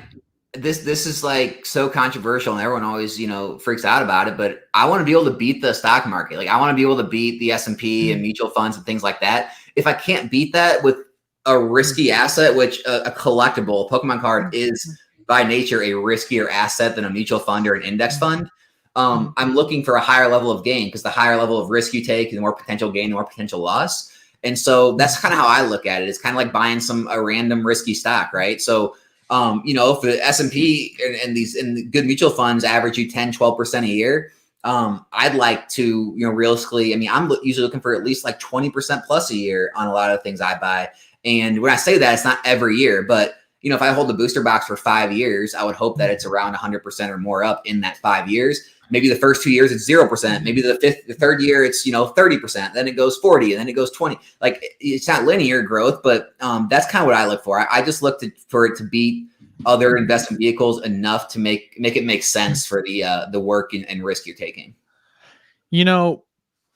this is like so controversial and everyone always freaks out about it, but I want to be able to beat the stock market. Like I want to be able to beat the S&P and mutual funds and things like that. If I can't beat that with a risky asset, which a collectible Pokemon card is by nature a riskier asset than a mutual fund or an index fund, I'm looking for a higher level of gain, because the higher level of risk you take, the more potential gain, the more potential loss. And so that's kind of how I look at it. It's kind of like buying a random risky stock, right? So, if the S&P and the good mutual funds average you 10, 12% a year, I'd like to, realistically, I mean, I'm usually looking for at least like 20% plus a year on a lot of things I buy. And when I say that, it's not every year, but if I hold the booster box for 5 years, I would hope that it's around 100% or more up in that 5 years. Maybe the first 2 years it's 0%. Maybe the third year it's 30%. Then it goes 40, and then it goes 20. Like, it's not linear growth, but that's kind of what I look for. I just look for it to beat other investment vehicles enough to make it make sense for the work and risk you're taking.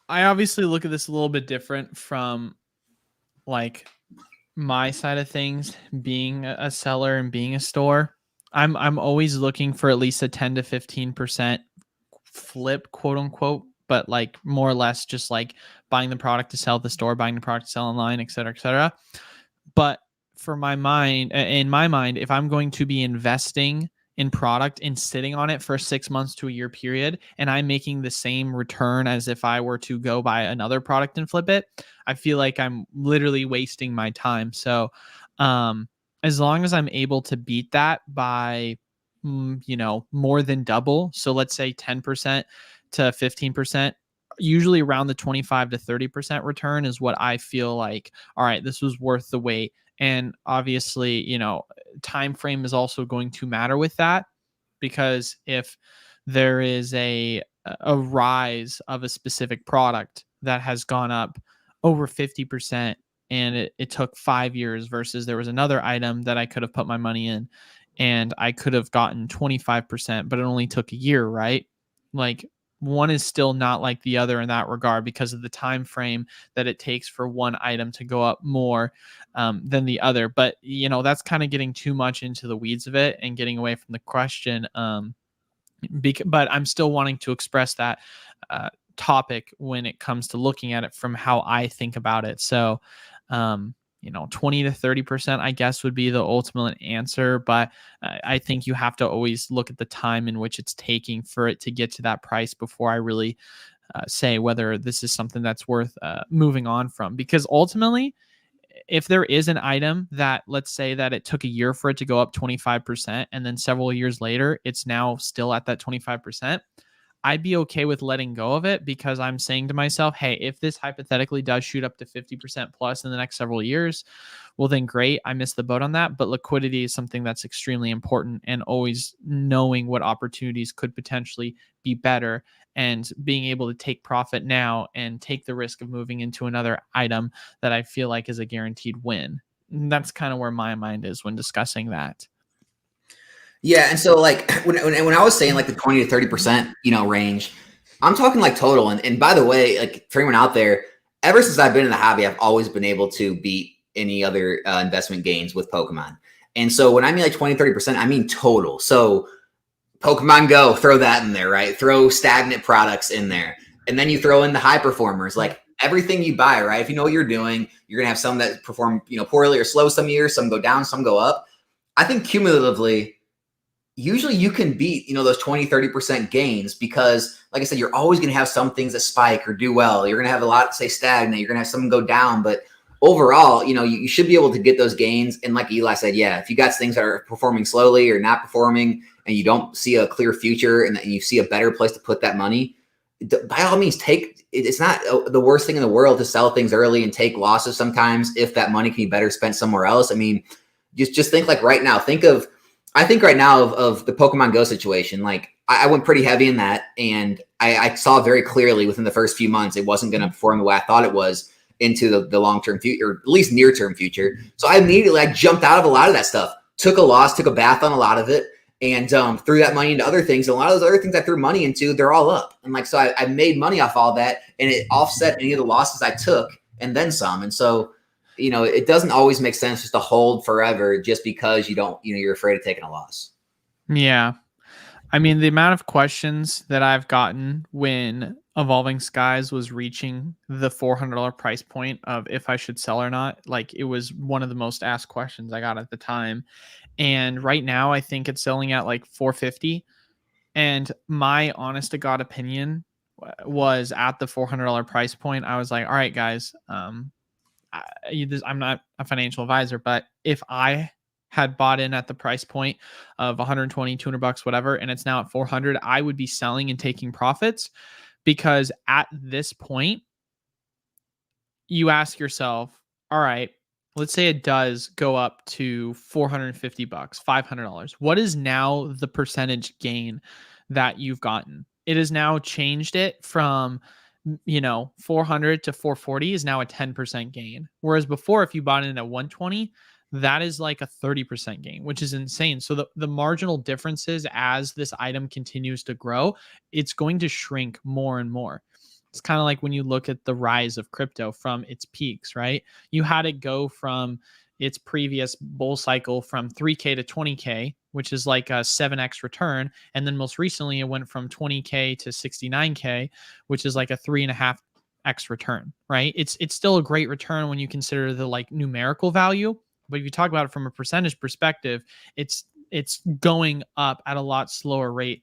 I obviously look at this a little bit different from like my side of things, being a seller and being a store. I'm always looking for at least a 10 to 15% flip, quote unquote, but like more or less just like buying the product to sell at the store, buying the product to sell online, et cetera, et cetera. But in my mind, if I'm going to be investing in product and sitting on it for a 6 months to a year period, and I'm making the same return as if I were to go buy another product and flip it, I feel like I'm literally wasting my time. So, as long as I'm able to beat that by, more than double. So let's say 10% to 15%, usually around the 25 to 30% return is what I feel like, all right, this was worth the wait. And obviously, time frame is also going to matter with that, because if there is a rise of a specific product that has gone up over 50%, and it took 5 years, versus there was another item that I could have put my money in and I could have gotten 25%, but it only took a year, right? Like, one is still not like the other in that regard, because of the time frame that it takes for one item to go up more than the other. But that's kind of getting too much into the weeds of it and getting away from the question. But I'm still wanting to express that topic when it comes to looking at it from how I think about it. So 20 to 30%, I guess, would be the ultimate answer. But I think you have to always look at the time in which it's taking for it to get to that price before I really say whether this is something that's worth moving on from. Because ultimately, if there is an item that, let's say that it took a year for it to go up 25%, and then several years later, it's now still at that 25%, I'd be okay with letting go of it, because I'm saying to myself, hey, if this hypothetically does shoot up to 50% plus in the next several years, well, then great, I missed the boat on that. But liquidity is something that's extremely important, and always knowing what opportunities could potentially be better, and being able to take profit now and take the risk of moving into another item that I feel like is a guaranteed win. And that's kind of where my mind is when discussing that. Yeah, and so like when I was saying like the 20 to 30% range, I'm talking like total. And by the way, like for anyone out there, ever since I've been in the hobby, I've always been able to beat any other investment gains with Pokemon. And so when I mean like 20, 30%, I mean total. So Pokemon Go, throw that in there, right? Throw stagnant products in there. And then you throw in the high performers, like everything you buy, right? If you know what you're doing, you're gonna have some that perform, poorly or slow some years, some go down, some go up. I think cumulatively, usually you can beat, those 20, 30% gains, because like I said, you're always going to have some things that spike or do well. You're going to have a lot say stagnate. You're going to have some go down, but overall, you should be able to get those gains. And like Eli said, yeah, if you got things that are performing slowly or not performing, and you don't see a clear future, and you see a better place to put that money, by all means, it's not the worst thing in the world to sell things early and take losses sometimes, if that money can be better spent somewhere else. I mean, just think like right now, I think right now of the Pokemon Go situation. Like I went pretty heavy in that, and I saw very clearly within the first few months it wasn't going to perform the way I thought it was into the long-term future, or at least near-term future. So I immediately jumped out of a lot of that stuff, took a loss, took a bath on a lot of it, and threw that money into other things. And a lot of those other things I threw money into, they're all up. And like, so I made money off all that, and it offset any of the losses I took and then some. And so, it doesn't always make sense just to hold forever just because you're afraid of taking a loss. Yeah. I mean, the amount of questions that I've gotten when Evolving Skies was reaching the $400 price point of if I should sell or not, like it was one of the most asked questions I got at the time. And right now I think it's selling at like 450. And my honest to God opinion was, at the $400 price point, I was like, all right, guys, I'm not a financial advisor, but if I had bought in at the price point of 120, 200 bucks, whatever, and it's now at 400, I would be selling and taking profits, because at this point, you ask yourself, all right, let's say it does go up to $450, $500. What is now the percentage gain that you've gotten? It has now changed it from 400 to 440 is now a 10% gain. Whereas before, if you bought in at 120, that is like a 30% gain, which is insane. So the marginal differences as this item continues to grow, it's going to shrink more and more. It's kind of like when you look at the rise of crypto from its peaks, right? You had it go from its previous bull cycle from 3K to 20K, which is like a 7x return. And then most recently, it went from 20K to 69K, which is like a 3.5x return, right? It's still a great return when you consider the like numerical value. But if you talk about it from a percentage perspective, it's going up at a lot slower rate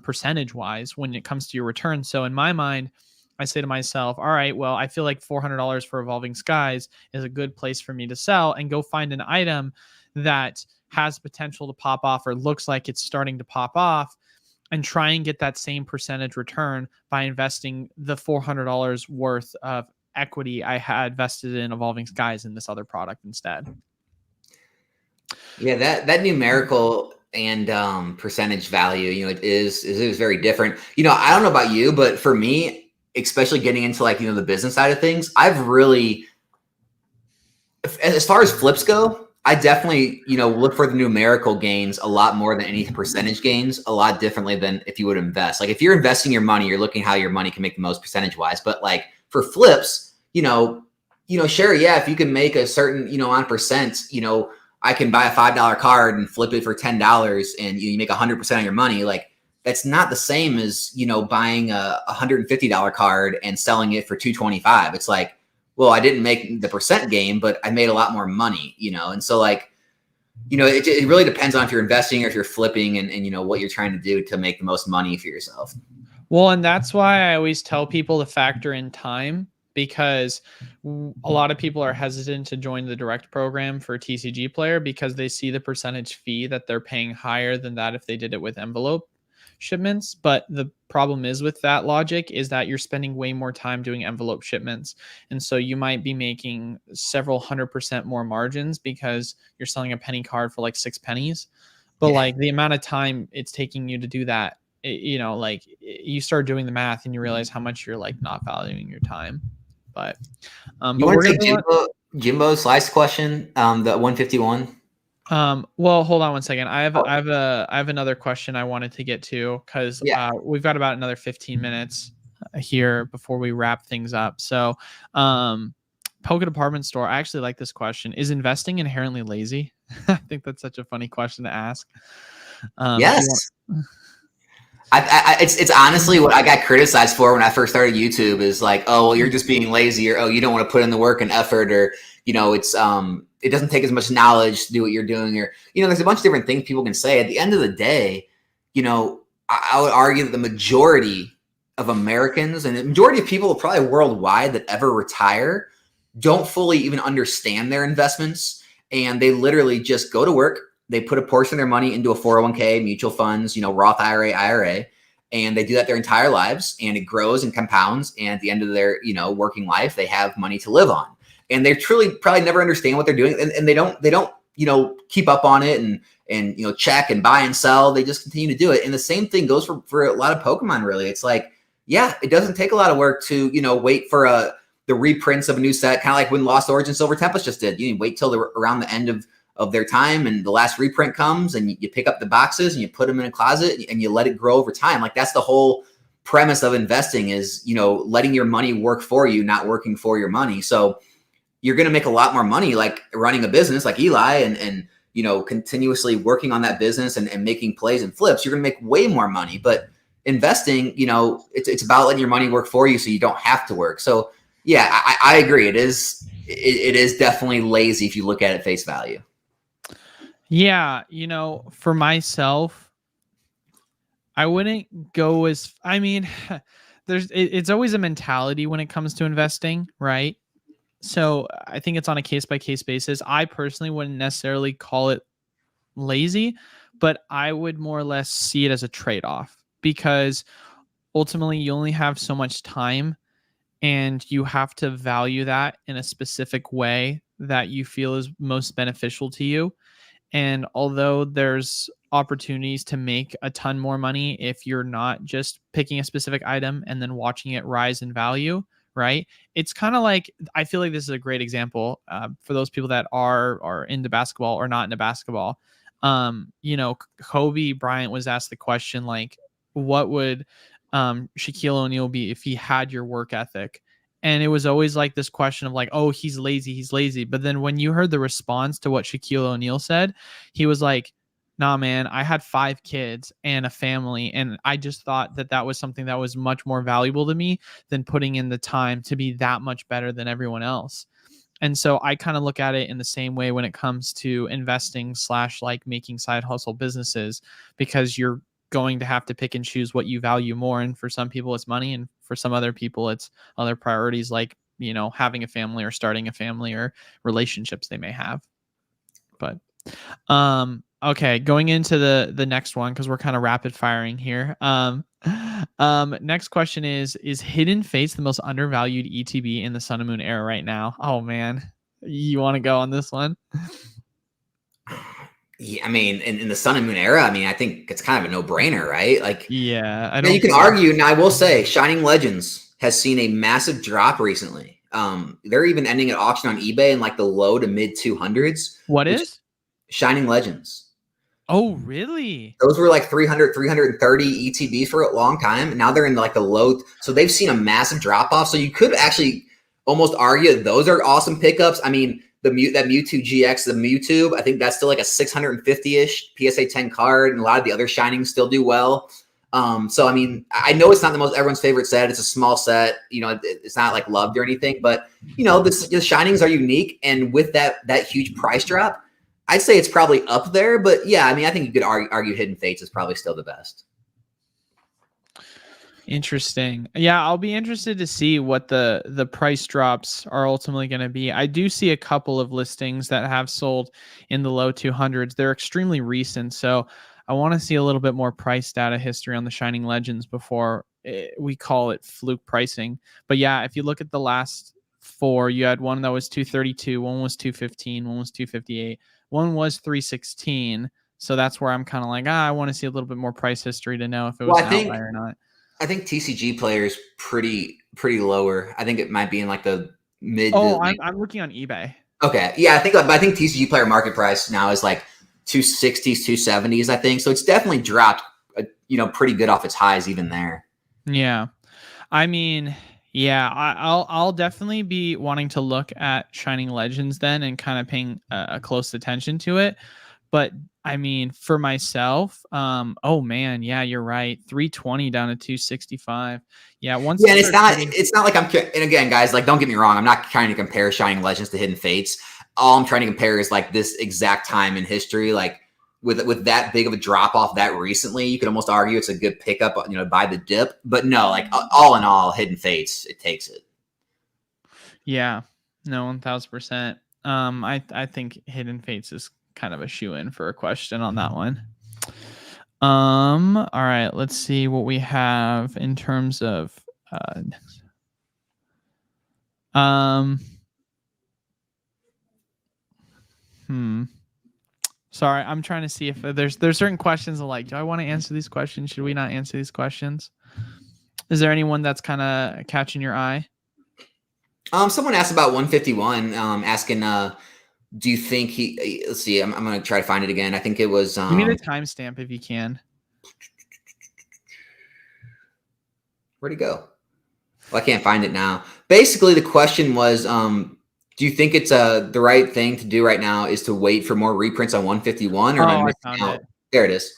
percentage wise when it comes to your return. So in my mind, I say to myself, all right, well, I feel like $400 for Evolving Skies is a good place for me to sell and go find an item that has potential to pop off or looks like it's starting to pop off and try and get that same percentage return by investing the $400 worth of equity I had vested in Evolving Skies in this other product instead. Yeah, that numerical and percentage value, it is very different. I don't know about you, but for me, especially getting into like, the business side of things, I've really, as far as flips go, I definitely, look for the numerical gains a lot more than any percentage gains, a lot differently than if you would invest. Like if you're investing your money, you're looking how your money can make the most percentage wise. But like for flips, sure, yeah, if you can make a certain, on percent, I can buy a $5 card and flip it for $10 and you make 100% of your money. Like that's not the same as, buying a $150 card and selling it for $225. It's like, well, I didn't make the percent gain, but I made a lot more money, And so like, it really depends on if you're investing or if you're flipping and what you're trying to do to make the most money for yourself. Well, and that's why I always tell people to factor in time, because a lot of people are hesitant to join the direct program for a TCG player because they see the percentage fee that they're paying higher than that if they did it with envelope shipments. But the problem is with that logic is that you're spending way more time doing envelope shipments. And so you might be making several 100% more margins because you're selling a penny card for like 6 pennies. But like the amount of time it's taking you to do that, like you start doing the math and you realize how much you're like not valuing your time. But you want to take Jimbo's slice question, the 151. Well, hold on one second. I have another question I wanted to get to because we've got about another 15 minutes here before we wrap things up. So, Poke Department Store. I actually like this question. Is investing inherently lazy? I think that's such a funny question to ask. Yes. It's honestly what I got criticized for when I first started YouTube is like, oh, well, you're just being lazy, or oh, you don't want to put in the work and effort, or it's it doesn't take as much knowledge to do what you're doing, or there's a bunch of different things people can say. At the end of the day, I would argue that the majority of Americans and the majority of people probably worldwide that ever retire don't fully even understand their investments, and they literally just go to work. They put a portion of their money into a 401k, mutual funds, Roth IRA, and they do that their entire lives, and it grows and compounds. And at the end of their, working life, they have money to live on, and they truly probably never understand what they're doing, and they don't, keep up on it and check and buy and sell. They just continue to do it. And the same thing goes for a lot of Pokemon. Really, it's like, yeah, it doesn't take a lot of work to wait for the reprints of a new set, kind of like when Lost Origins Silver Tempest just did. You wait till around the end of their time and the last reprint comes, and you pick up the boxes and you put them in a closet and you let it grow over time. Like that's the whole premise of investing is, letting your money work for you, not working for your money. So you're going to make a lot more money, like running a business like Eli and continuously working on that business and making plays and flips. You're going to make way more money, but investing, it's about letting your money work for you so you don't have to work. So yeah, I agree. It is definitely lazy if you look at it face value. Yeah, for myself, I wouldn't go as, it's always a mentality when it comes to investing, right? So I think it's on a case-by-case basis. I personally wouldn't necessarily call it lazy, but I would more or less see it as a trade-off, because ultimately you only have so much time and you have to value that in a specific way that you feel is most beneficial to you. And although there's opportunities to make a ton more money if you're not just picking a specific item and then watching it rise in value, right? It's kind of like, I feel like this is a great example for those people that are into basketball or not into basketball. Kobe Bryant was asked the question like, what would Shaquille O'Neal be if he had your work ethic? And it was always like this question of like, oh, he's lazy, he's lazy. But then when you heard the response to what Shaquille O'Neal said, he was like, nah, man, I had 5 kids and a family. And I just thought that that was something that was much more valuable to me than putting in the time to be that much better than everyone else. And so I kind of look at it in the same way when it comes to investing / like making side hustle businesses, because you're going to have to pick and choose what you value more. And for some people, it's money. And for some other people, it's other priorities like, having a family or starting a family or relationships they may have. But okay, going into the next one, because we're kind of rapid firing here. Next question is Hidden Fates the most undervalued ETB in the Sun and Moon era right now? Oh man, you want to go on this one? Yeah, I mean, in the Sun and Moon era, I mean, I think it's kind of a no-brainer, right? Like, yeah, I now don't. you can argue, and I will say, Shining Legends has seen a massive drop recently. They're even ending at auction on eBay in like the low to mid 200s. What is Shining Legends? Oh, really? Those were like 300, 330 ETB for a long time. And now they're in like the low. So they've seen a massive drop off. So you could actually almost argue those are awesome pickups. I mean, that Mewtwo GX, the Mewtwo, I think that's still like a 650-ish PSA 10 card. And a lot of the other Shinings still do well. So, I mean, I know it's not the most everyone's favorite set. It's a small set. It's not like loved or anything. But, the Shinings are unique. And with that huge price drop, I'd say it's probably up there, but yeah, I mean, I think you could argue Hidden Fates is probably still the best. Interesting. Yeah, I'll be interested to see what the price drops are ultimately going to be. I do see a couple of listings that have sold in the low 200s. They're extremely recent, so I want to see a little bit more price data history on the Shining Legends before we call it fluke pricing. But yeah, if you look at the last 4, you had one that was 232, one was 215, one was 258, one was 316. So that's where I'm kind of like, I want to see a little bit more price history to know if it was an outlier or not. I think TCG players pretty lower. I think it might be in like the mid. Oh, I'm looking on eBay. Okay, yeah, I think TCG player market price now is like 260s, 270s. I think so. It's definitely dropped, pretty good off its highs even there. Yeah, I mean, yeah, I'll definitely be wanting to look at Shining Legends then and kind of paying a close attention to it. But I mean, for myself, oh man, yeah, you're right. 320 down to 265. Yeah, once. Yeah, and it's not like and again, guys, like, don't get me wrong, I'm not trying to compare Shining Legends to Hidden Fates. All I'm trying to compare is like this exact time in history, like with that big of a drop off that recently, you could almost argue it's a good pickup, by the dip. But no, like all in all, Hidden Fates, it takes it. Yeah, no, 1000%. I think Hidden Fates is kind of a shoe-in for a question on that one. All right, let's see what we have in terms of sorry, I'm trying to see if there's certain questions like, do I want to answer these questions? Should we not answer these questions? Is there anyone that's kind of catching your eye? Someone asked about 151, asking do you think let's see, I'm going to try to find it again. I think it was give me the timestamp if you can. Where'd it go? Well, I can't find it now. Basically, the question was, do you think it's the right thing to do right now is to wait for more reprints on 151 or am I missing out? There it is.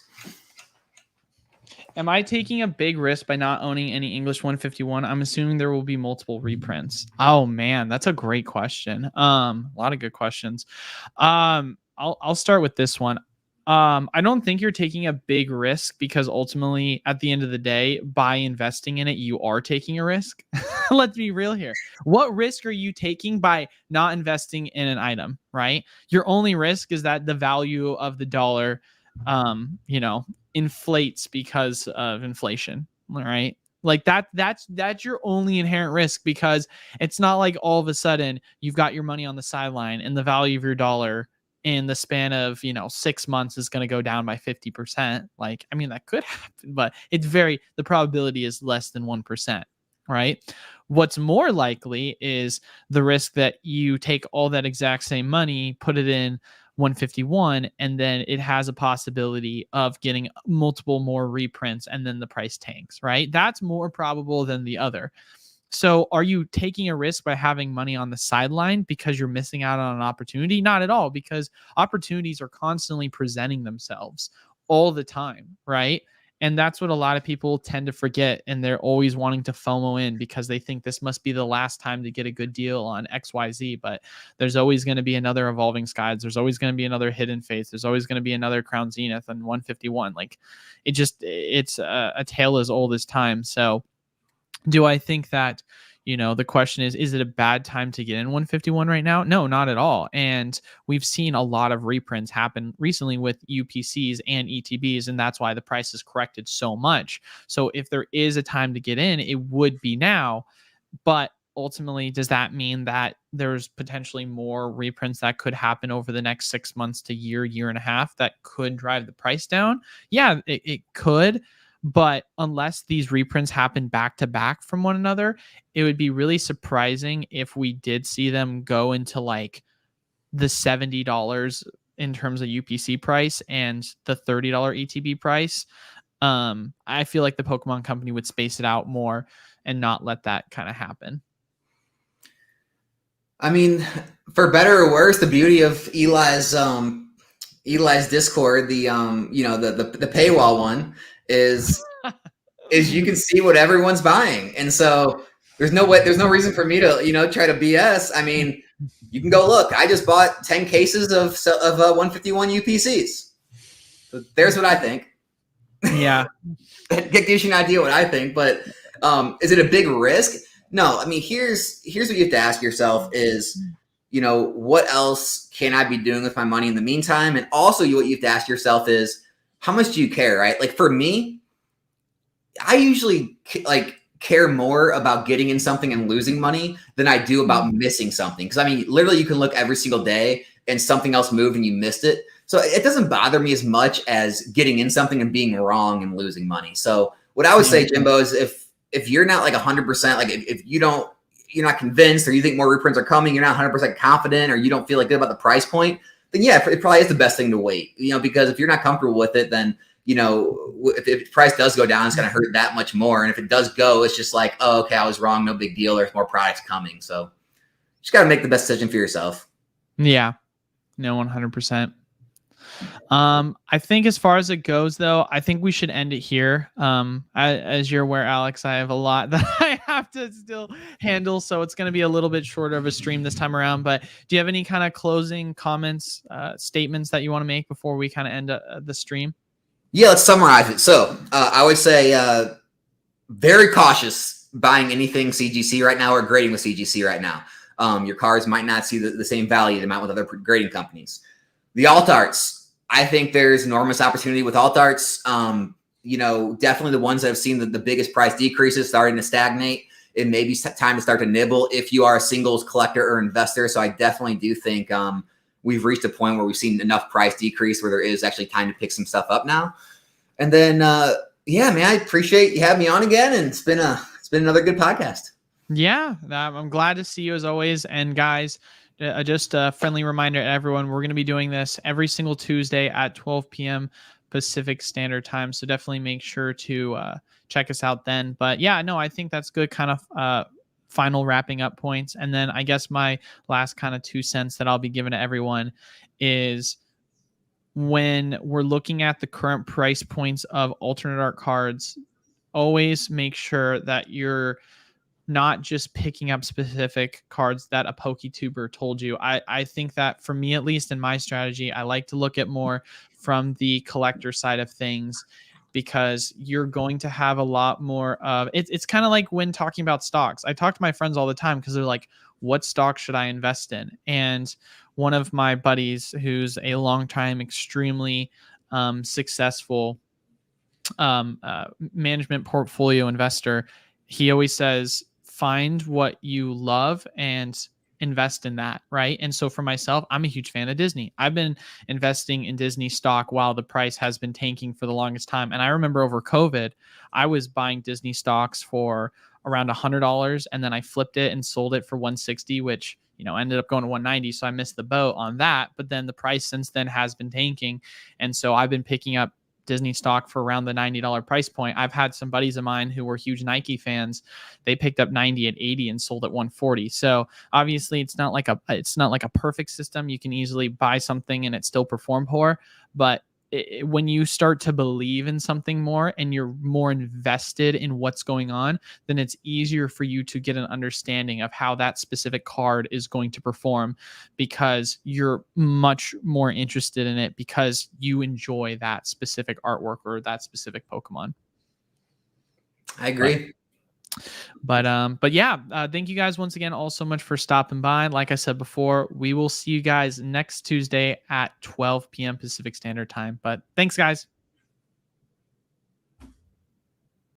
Am I taking a big risk by not owning any English 151? I'm assuming there will be multiple reprints. Oh man, that's a great question. A lot of good questions. I'll start with this one. I don't think you're taking a big risk because ultimately, at the end of the day, by investing in it, you are taking a risk. Let's be real here. What risk are you taking by not investing in an item, right? Your only risk is that the value of the dollar, inflates because of inflation, right? Like that's your only inherent risk, because it's not like all of a sudden you've got your money on the sideline and the value of your dollar in the span of 6 months is going to go down by 50%. Like, I mean, that could happen, but the probability is less than 1%, right? What's more likely is the risk that you take all that exact same money, put it in 151, and then it has a possibility of getting multiple more reprints, and then the price tanks, right? That's more probable than the other. So are you taking a risk by having money on the sideline because you're missing out on an opportunity? Not at all, because opportunities are constantly presenting themselves all the time, right? And that's what a lot of people tend to forget. And they're always wanting to FOMO in because they think this must be the last time to get a good deal on XYZ. But there's always going to be another Evolving Skies. There's always going to be another Hidden Faith. There's always going to be another Crown Zenith and 151. Like, it's a tale as old as time. So do I think that, the question is it a bad time to get in 151 right now? No, not at all. And we've seen a lot of reprints happen recently with UPCs and ETBs, and that's why the price has corrected so much. So if there is a time to get in, it would be now. But ultimately, does that mean that there's potentially more reprints that could happen over the next 6 months to year and a half that could drive the price down? Yeah, it could. But unless these reprints happen back to back from one another, it would be really surprising if we did see them go into like the $70 in terms of UPC price and the $30 ETB price. I feel like the Pokemon Company would space it out more and not let that kind of happen. I mean, for better or worse, the beauty of Eli's Discord, the the paywall one, is you can see what everyone's buying, and so there's no reason for me to try to BS. I mean, you can go look. I just bought 10 cases of 151 UPCs. So there's what I think. Yeah, gives you an idea what I think. But is it a big risk? No. I mean, here's what you have to ask yourself is, what else can I be doing with my money in the meantime? And also what you have to ask yourself is, how much do you care, right? Like for me, I usually care more about getting in something and losing money than I do about missing something. Because I mean, literally you can look every single day and something else moved and you missed it. So it doesn't bother me as much as getting in something and being wrong and losing money. So what I would say, Jimbo, is if you're not like 100%, like if you're not convinced, or you think more reprints are coming, you're not 100% confident, or you don't feel like good about the price point, then yeah, it probably is the best thing to wait, because if you're not comfortable with it, then, if the price does go down, it's going to hurt that much more. And if it does go, it's just like, oh, okay, I was wrong. No big deal. There's more products coming. So you just got to make the best decision for yourself. Yeah, no, 100%. I think as far as it goes, though, I think we should end it here. As you're aware, Alex, I have a lot that I have to still handle, so it's going to be a little bit shorter of a stream this time around. But do you have any kind of closing comments, statements that you want to make before we kind of end the stream? Yeah, let's summarize it. So I would say very cautious buying anything CGC right now or grading with CGC right now. Your cards might not see the same value they might with other grading companies. The alt arts, I think there's enormous opportunity with alt arts. Definitely the ones that have seen the biggest price decreases starting to stagnate. It may be time to start to nibble if you are a singles collector or investor. So I definitely do think we've reached a point where we've seen enough price decrease where there is actually time to pick some stuff up now. And then, yeah, man, I appreciate you having me on again. And it's been another good podcast. Yeah, I'm glad to see you as always. And guys, just a friendly reminder to everyone, we're going to be doing this every single Tuesday at 12 p.m. Pacific Standard Time. So definitely make sure to check us out then. But yeah, no, I think that's good kind of final wrapping up points. And then I guess my last kind of 2 cents that I'll be giving to everyone is when we're looking at the current price points of alternate art cards, always make sure that you're not just picking up specific cards that a PokeTuber told you. I think that for me, at least in my strategy, I like to look at more from the collector side of things, because you're going to have a lot more of it's kind of like when talking about stocks. I talk to my friends all the time because they're like, what stock should I invest in? And one of my buddies, who's a long time, extremely successful management portfolio investor, he always says, find what you love and invest in that, right? And so for myself, I'm a huge fan of Disney. I've been investing in Disney stock while the price has been tanking for the longest time. And I remember over COVID, I was buying Disney stocks for around $100, and then I flipped it and sold it for 160, which ended up going to 190. So I missed the boat on that. But then the price since then has been tanking, and so I've been picking up Disney stock for around the $90 price point. I've had some buddies of mine who were huge Nike fans. They picked up 90 at 80 and sold at 140. So obviously it's not like a perfect system. You can easily buy something and it still perform poor, but when you start to believe in something more and you're more invested in what's going on, then it's easier for you to get an understanding of how that specific card is going to perform, because you're much more interested in it because you enjoy that specific artwork or that specific Pokemon. I agree. But yeah, thank you guys once again all so much for stopping by. Like I said before, we will see you guys next Tuesday at 12 p.m. Pacific Standard Time. But thanks, guys.